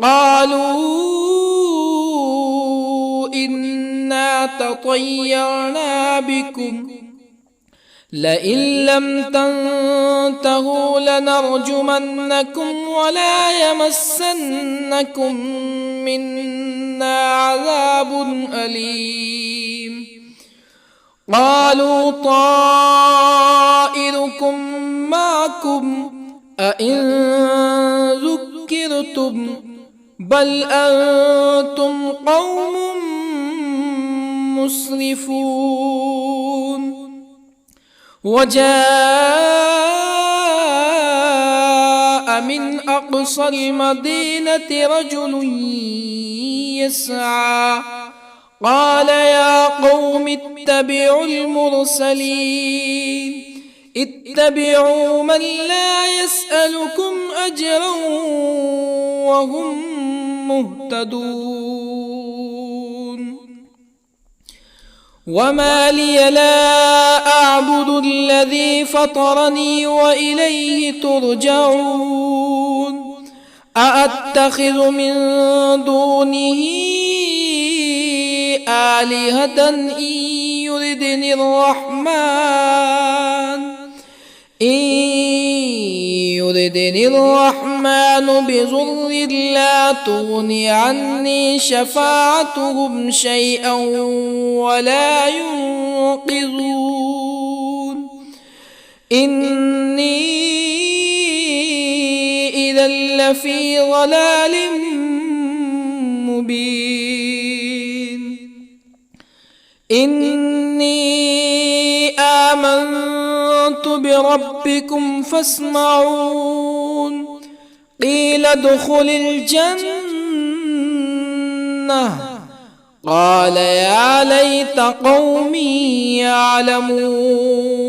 قالوا إنا تطيرنا بكم لئن لم تنتهوا لنرجمنكم ولا يمسنكم منا عذاب أليم قالوا طائركم معكم أئن ذكرتم بل أنتم قوم مسرفون وجاء من أقصى المدينة رجل يسعى قال يا قوم اتبعوا المرسلين اتبعوا من لا يسألكم أجرا وهم مهتدون وما لي لا أعبد الذي فطرني وإليه ترجعون أأتخذ من دونه آلهة إن يردني الرحمن بضر لا تغني عني شفاعتهم شيئا ولا ينقذون إني إذا لفي ضلال مبين إني آمنت بربكم فاسمعون قيل ادخل الجنة قال يا ليت قومي يعلمون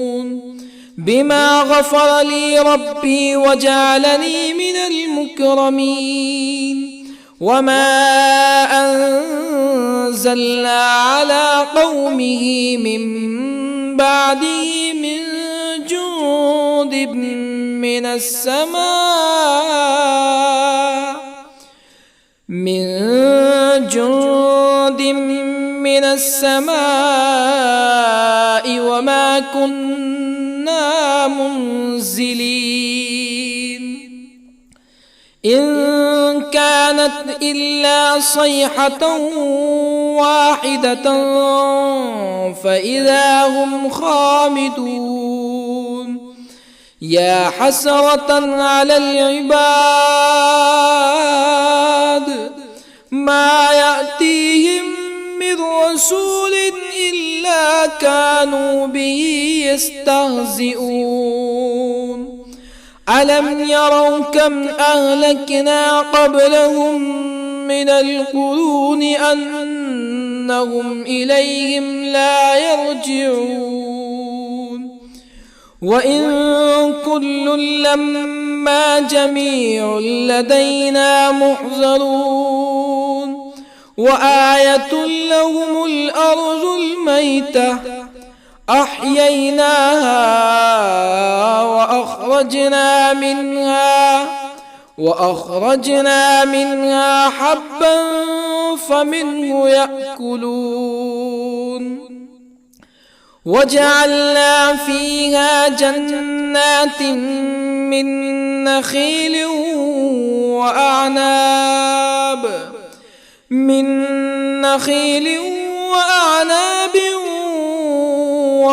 بما غفر لي ربي وجعلني من المكرمين وما أنزلنا على قومه من بعده من جند من السماء وما كنا منزلين إن كانت إلا صيحة واحدة فإذا هم خامدون يا حسرة على العباد ما يأتيهم من رسول إلا كانوا به يستهزئون ألم يروا كم أهلكنا قبلهم من القرون أنهم إليهم لا يرجعون وإن كل لما جميع لدينا محضرون وآية لهم الأرض الميتة أحييناها وأخرجنا منها حبا فمنه يأكلون وجعلنا فيها جنات من نخيل وأعناب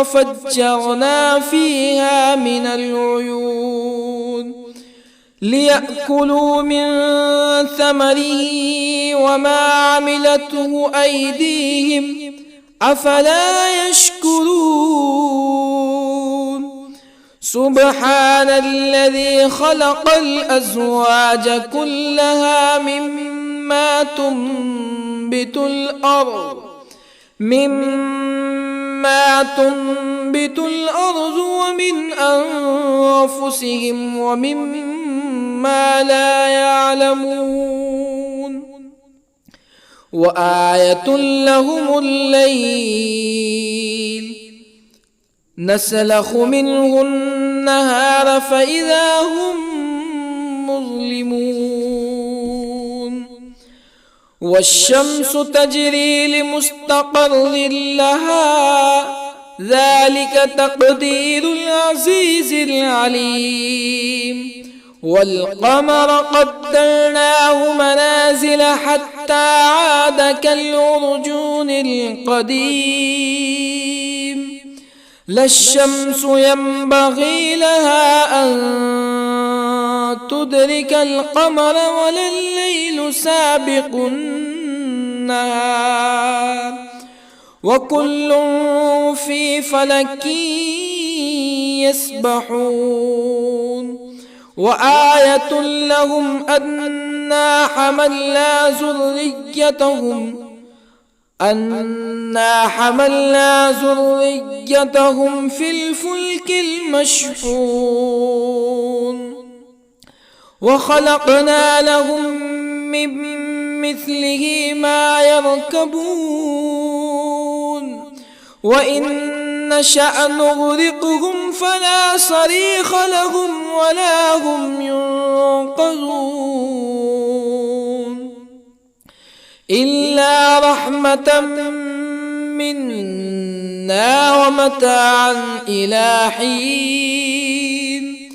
وفجرنا فيها من العيون ليأكلوا من ثمره وما عملته أيديهم أفلا يشكرون سبحان الذي خلق الأزواج كلها مما تنبت الأرض ومن أنفسهم ومما لا يعلمون وآية لهم الليل نسلخ منه النهار فإذا هم مظلمون والشمس تجري لمستقر لها ذلك تقدير العزيز العليم. والقمر قدرناه منازل حتى عاد كالعرجون القديم. لا الشمس ينبغي لها أن تدرك القمر ولا الليل سابق النهار وكل في فلك يسبحون. وآية لهم أنا حملنا ذريتهم في الفلك المشحون وخلقنا لهم من مثله ما يركبون وإن نشأ نغرقهم فلا صريخ لهم ولا هم ينقذون إلا رحمة منا ومتاعا إلى حين.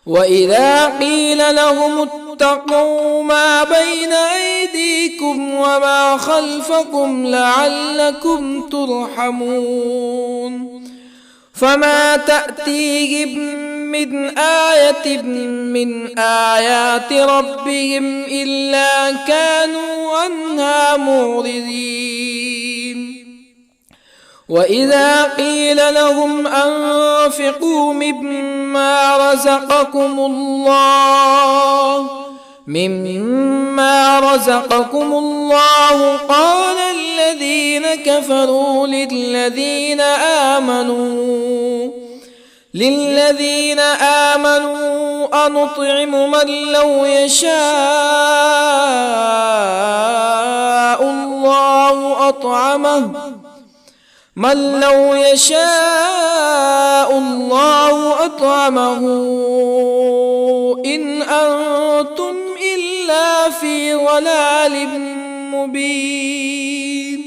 وإذا قيل لهم اتقوا ما بين أيديكم وما خلفكم لعلكم ترحمون فما تأتيهم من آية من آيات ربهم إلا كانوا عنها معرضين. وإذا قيل لهم أنفقوا مما رزقكم الله قال الذين كفروا للذين آمنوا أنطعم من لو يشاء الله أطعمه إن أنتم إلا في ضلال مبين.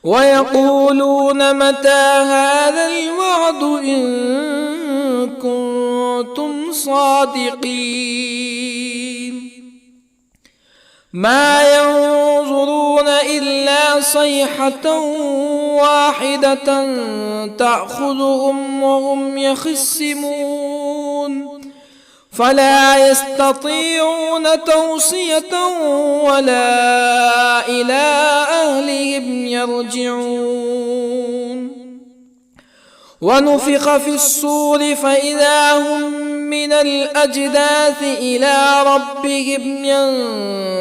ويقولون متى هذا الوعد إن كنتم صادقين. ما ينظرون إلا صيحة واحدة تأخذهم وهم يخصمون فلا يستطيعون توصية ولا إلى أهلهم يرجعون. ونفخ في الصور فإذا هم من الأجداث إلى ربهم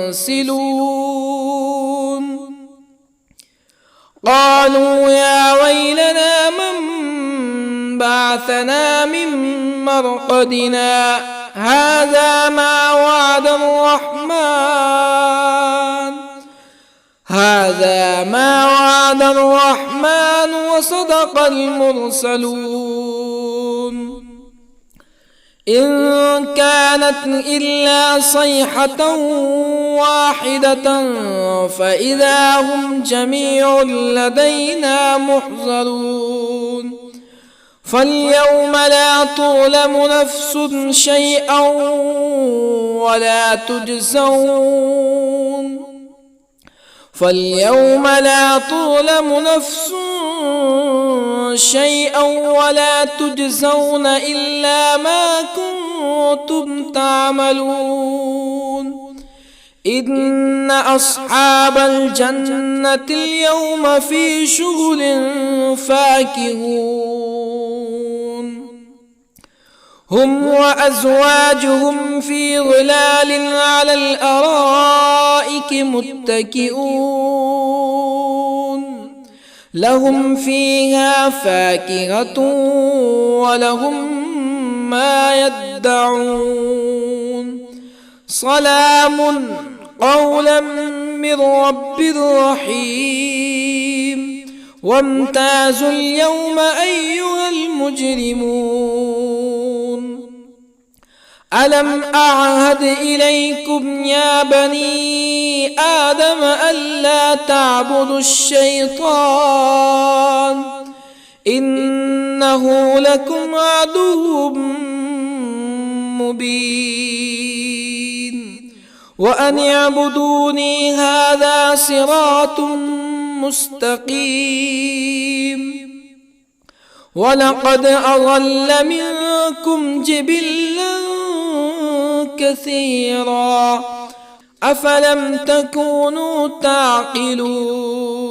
ينسلون. قالوا يا ويلنا من بعثنا من مرقدنا هذا ما وعد الرحمن وصدق المرسلون. إن كانت إلا صيحة واحدة فإذا هم جميع لدينا محضرون. فاليوم لا تظلم نفس شيئا ولا تجزون إلا ما كنتم تعملون. إن أصحاب الجنة اليوم في شغل فاكهون هم وأزواجهم في ظلال على الأرائك متكئون لهم فيها فاكهة ولهم ما يدعون. سلام قولا من رب رحيم. وامتازوا اليوم أيها المجرمون. ألم أعهد إليكم يا بني آدم ألا تعبدوا الشيطان إنه لكم عدو مبين وأن اعبدوني هذا صراط مستقيم ولقد أضل منكم جبلا كثيرا أفلم تكونوا تعقلون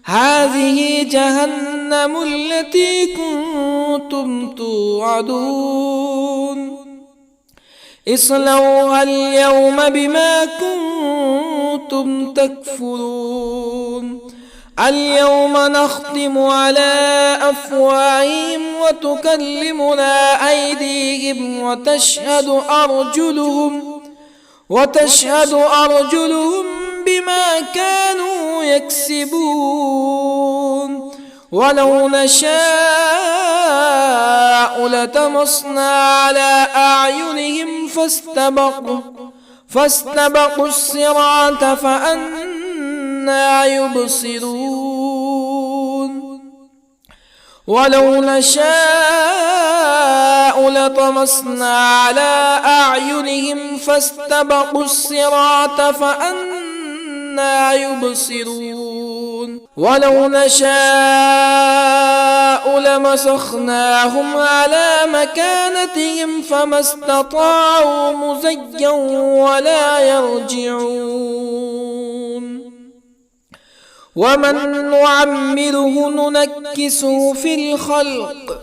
هذه جهنم التي كنتم توعدون اصلوها اليوم بما كنتم تكفرون اليوم نختم على أفواههم وتكلمنا أيديهم وتشهد أرجلهم بما كانوا يكسبون ولو نشاء لطمسنا على أعينهم فاستبقوا الصراط فأنى يبصرون ولو نشاء لطمسنا على أعينهم فاستبقوا الصراط فأنى يبصرون ولو نشاء لمسخناهم على مكانتهم فما استطاعوا مزيا ولا يرجعون ومن نعمره ننكسه في الخلق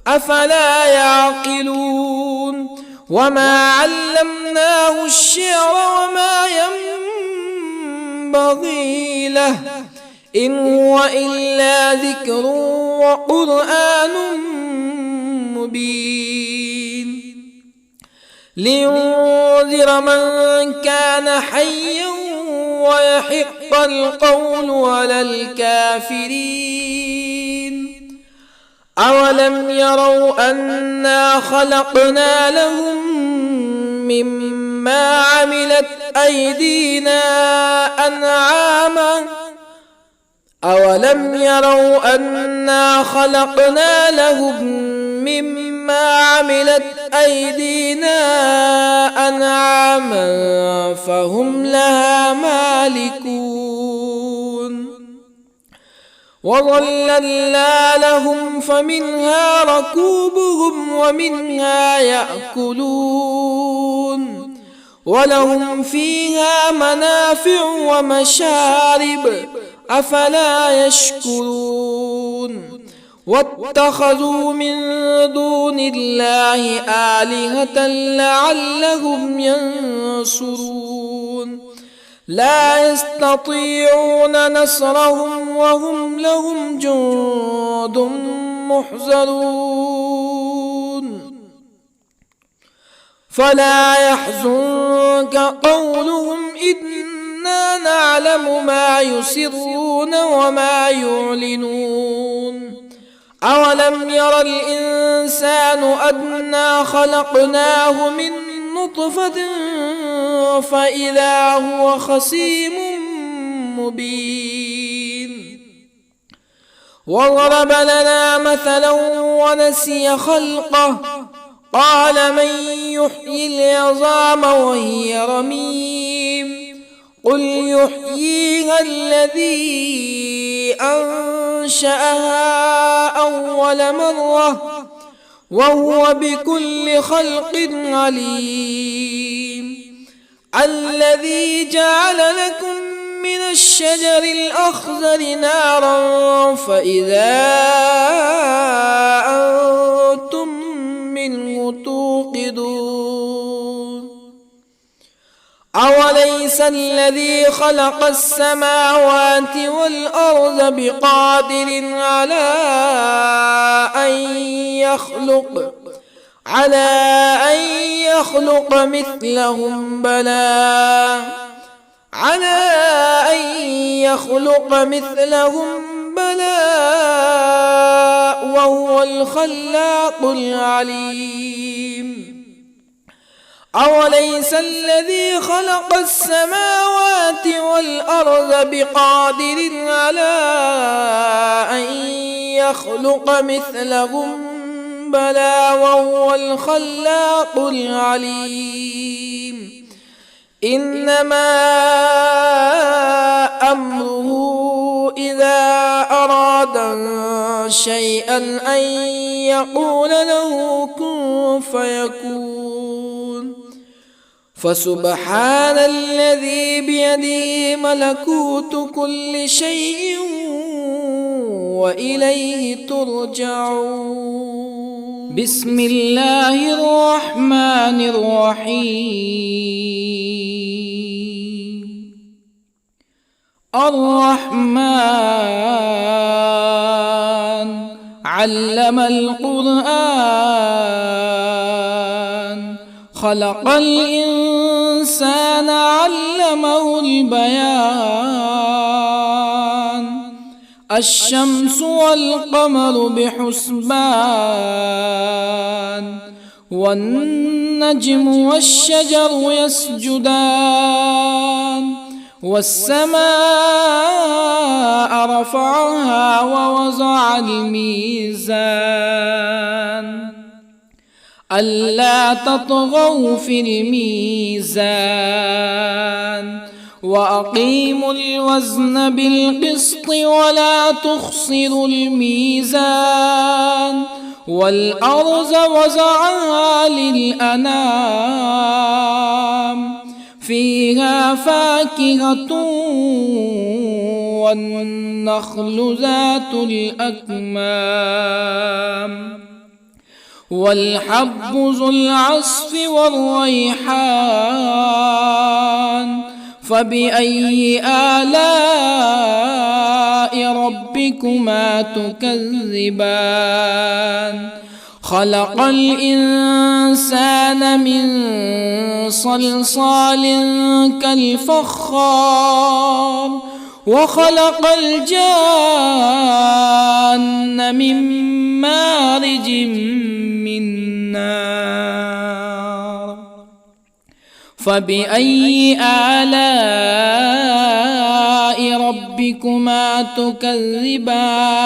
أفلا يعقلون وما علمناه الشعر وما ينبغي له إن هو إلا ذكر وقرآن مبين لينذر من كان حيا ويحق القول على الكافرين أولم يروا أنا خلقنا لهم مما عملت أيدينا أنعاما أولم يروا أنا خلقنا لهم مما عملت أيدينا أنعاما فهم لها مالكون وظللنا لهم فمنها ركوبهم ومنها يأكلون ولهم فيها منافع ومشارب أفلا يشكرون واتخذوا من دون الله آلهة لعلهم ينصرون لا يستطيعون نصرهم وهم لهم جند محضرون فلا يحزنك قولهم إنا نعلم ما يسرون وما يعلنون أولم ير الإنسان أنا خلقناه من نطفة فإذا هو خصيم مبين وضرب لنا مثلا ونسي خلقه قال من يحيي العظام وهي رميم قل يحييها الذي أنشأها أول مرة وهو بكل خلق عليم الذي جعل لكم من الشجر الأخضر نارا فإذا أنتم منه توقدون أوليس الذي خلق السماوات والأرض بقادر على أن يخلق مثلهم بلى وهو الخلاق العليم أوليس الذي خلق السماوات والأرض بقادر على أن يخلق مثلهم بلى وهو الخلاق العليم إنما أمره إذا أراد شيئا أن يقول له كن فيكون فسبحان الذي بيده ملكوت كل شيء وإليه ترجعون. بسم الله الرحمن الرحيم. الرحمن علم القرآن خلق الإنسان علمه البيان الشمس والقمر بحسبان والنجم والشجر يسجدان والسماء رفعها ووضع الميزان ألا تطغوا في الميزان وأقيموا الوزن بالقسط ولا تخسروا الميزان والأرض وضعها للأنام فيها فاكهة والنخل ذات الأكمام والحب ذو العصف والريحان فبأي آلاء ربكما تكذبان خلق الإنسان من صلصال كالفخار وخلق الجان من مارج من نار فبأي آلاء ربكما تكذبان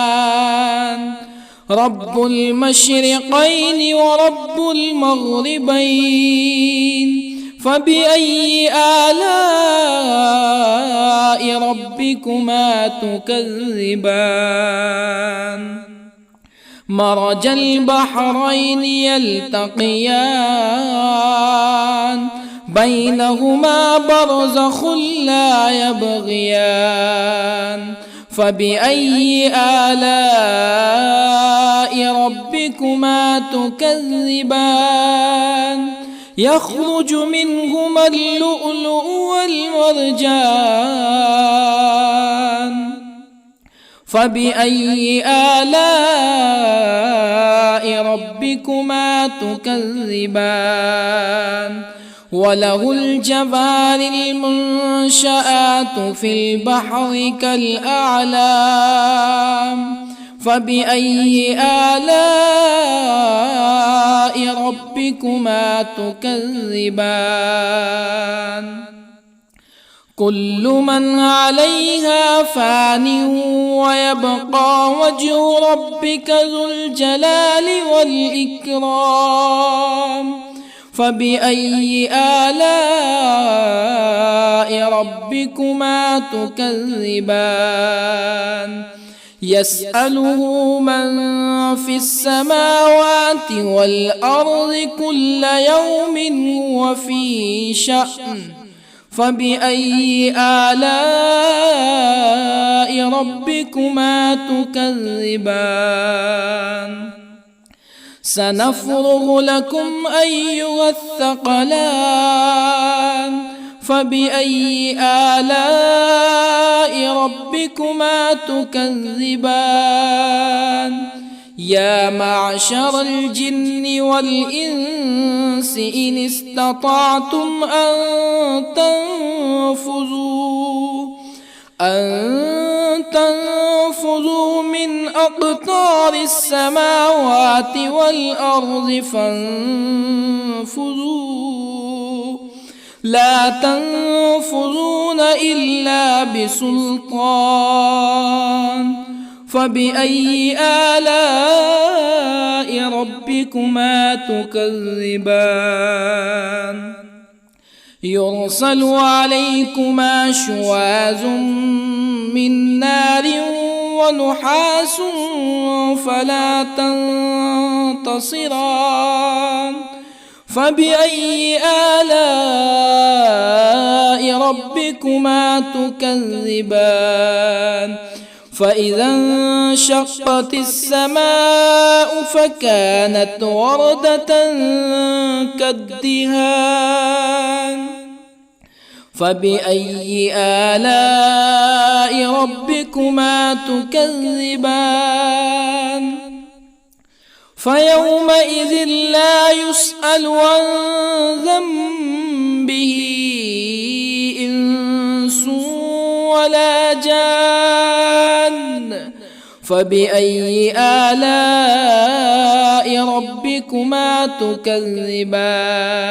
رب المشرقين ورب المغربين فبأي آلاء ربكما تكذبان مرج البحرين يلتقيان بينهما برزخ لا يبغيان فبأي آلاء ربكما تكذبان يخرج منهما اللؤلؤ والمرجان فبأي آلاء ربكما تكذبان وله الجوار المنشآت في البحر كالأعلام فبأي آلاء ربكما تكذبان كل من عليها فان ويبقى وجه ربك ذو الجلال والإكرام فبأي آلاء ربكما تكذبان يسأله من في السماوات والأرض كل يوم هو في شأن فبأي آلاء ربكما تكذبان سنفرغ لكم أيها الثقلان فبأي آلاء ربكما تكذبان يا معشر الجن والإنس إن استطعتم أن تنفذوا من أقطار السماوات والأرض فانفذوا لا تنفذون إلا بسلطان فبأي آلاء ربكما تكذبان يرسل عليكما شواظ من نار ونحاس فلا تنتصران فبأي آلاء ربكما تكذبان فإذا انشقت السماء فكانت وردة كالدهان فبأي آلاء ربكما تكذبان فيومئذ لا يسأل عن ذنبه إنس ولا جان فبأي آلاء ربكما تكذبان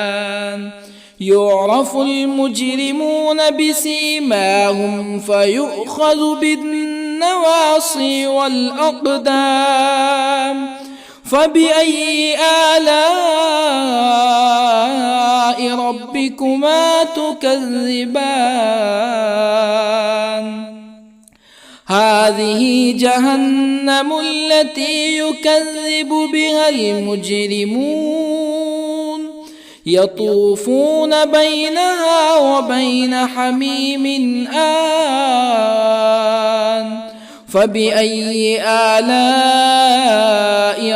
يعرف المجرمون بسيماهم فيؤخذ بالنواصي والأقدام فبأي آلاء ربكما تكذبان هذه جهنم التي يكذب بها المجرمون يطوفون بينها وبين حميم آن فبأي آلاء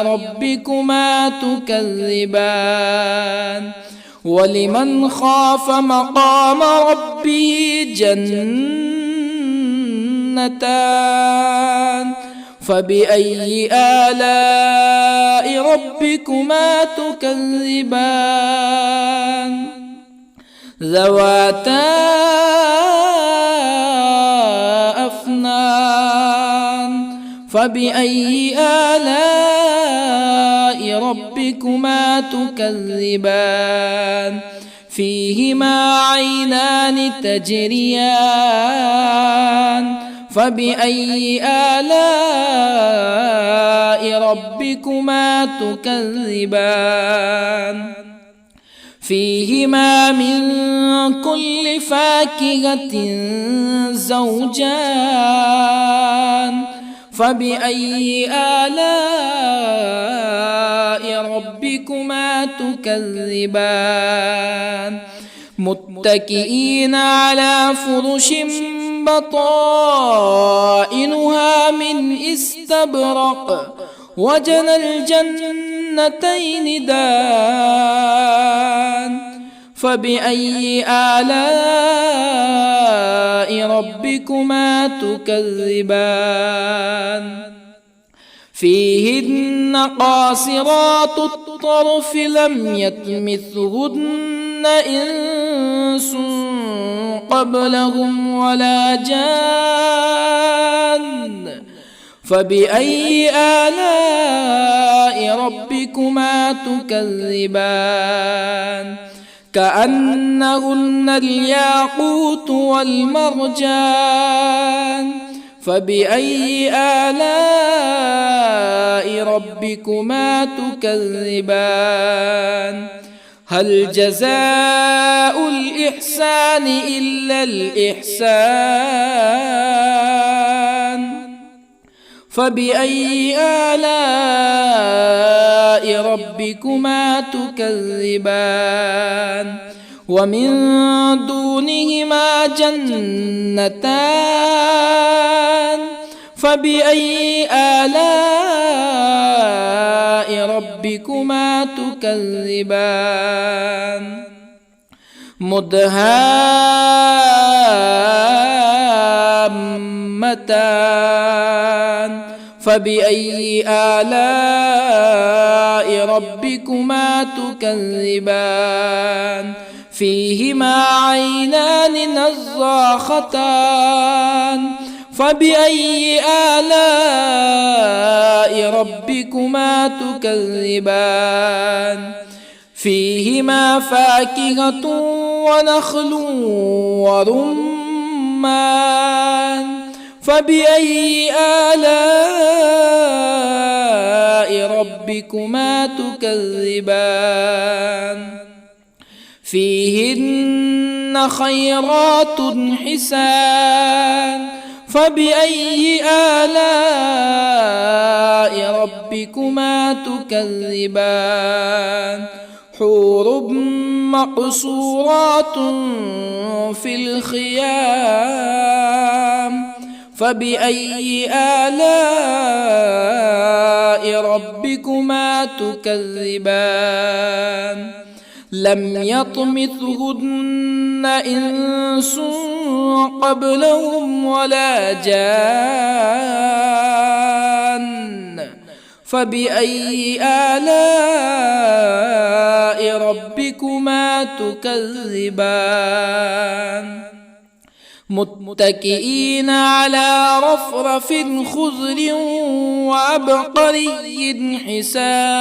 ربكما تكذبان ولمن خاف مقام ربه جنتان فبأي آلاء ربكما تكذبان ذواتا أفنان فبأي آلاء ربكما تكذبان فيهما عينان تجريان فبأي آلاء ربكما تكذبان فيهما من كل فاكهة زوجان فبأي آلاء ربكما تكذبان متكئين على فرش بطائنها من استبرق وجنى الجنتين دان فبأي آلاء ربكما تكذبان فيهن قاصرات الطرف لم يطمثهن إنس قبلهم ولا جان فبأي آلاء ربكما تكذبان كأنهن الياقوت والمرجان فبأي آلاء ربكما تكذبان هل جزاء الإحسان إلا الإحسان فبأي آلاء ربكما تكذبان ومن دونهما جنتان فبأي آلاء ربكما تكذبان مدهامتان فبأي آلاء ربكما تكذبان فيهما عينان نضاختان فبأي آلاء ربكما تكذبان فيهما فاكهة ونخل ورمان فبأي آلاء ربكما تكذبان فيهن خيرات حسان فبأي آلاء ربكما تكذبان حور مقصورات في الخيام فبأي آلاء ربكما تكذبان لم يطمثهن إنس قبلهم ولا جان فبأي آلاء ربكما تكذبان متكئين على رفرف خضر وعبقري حسان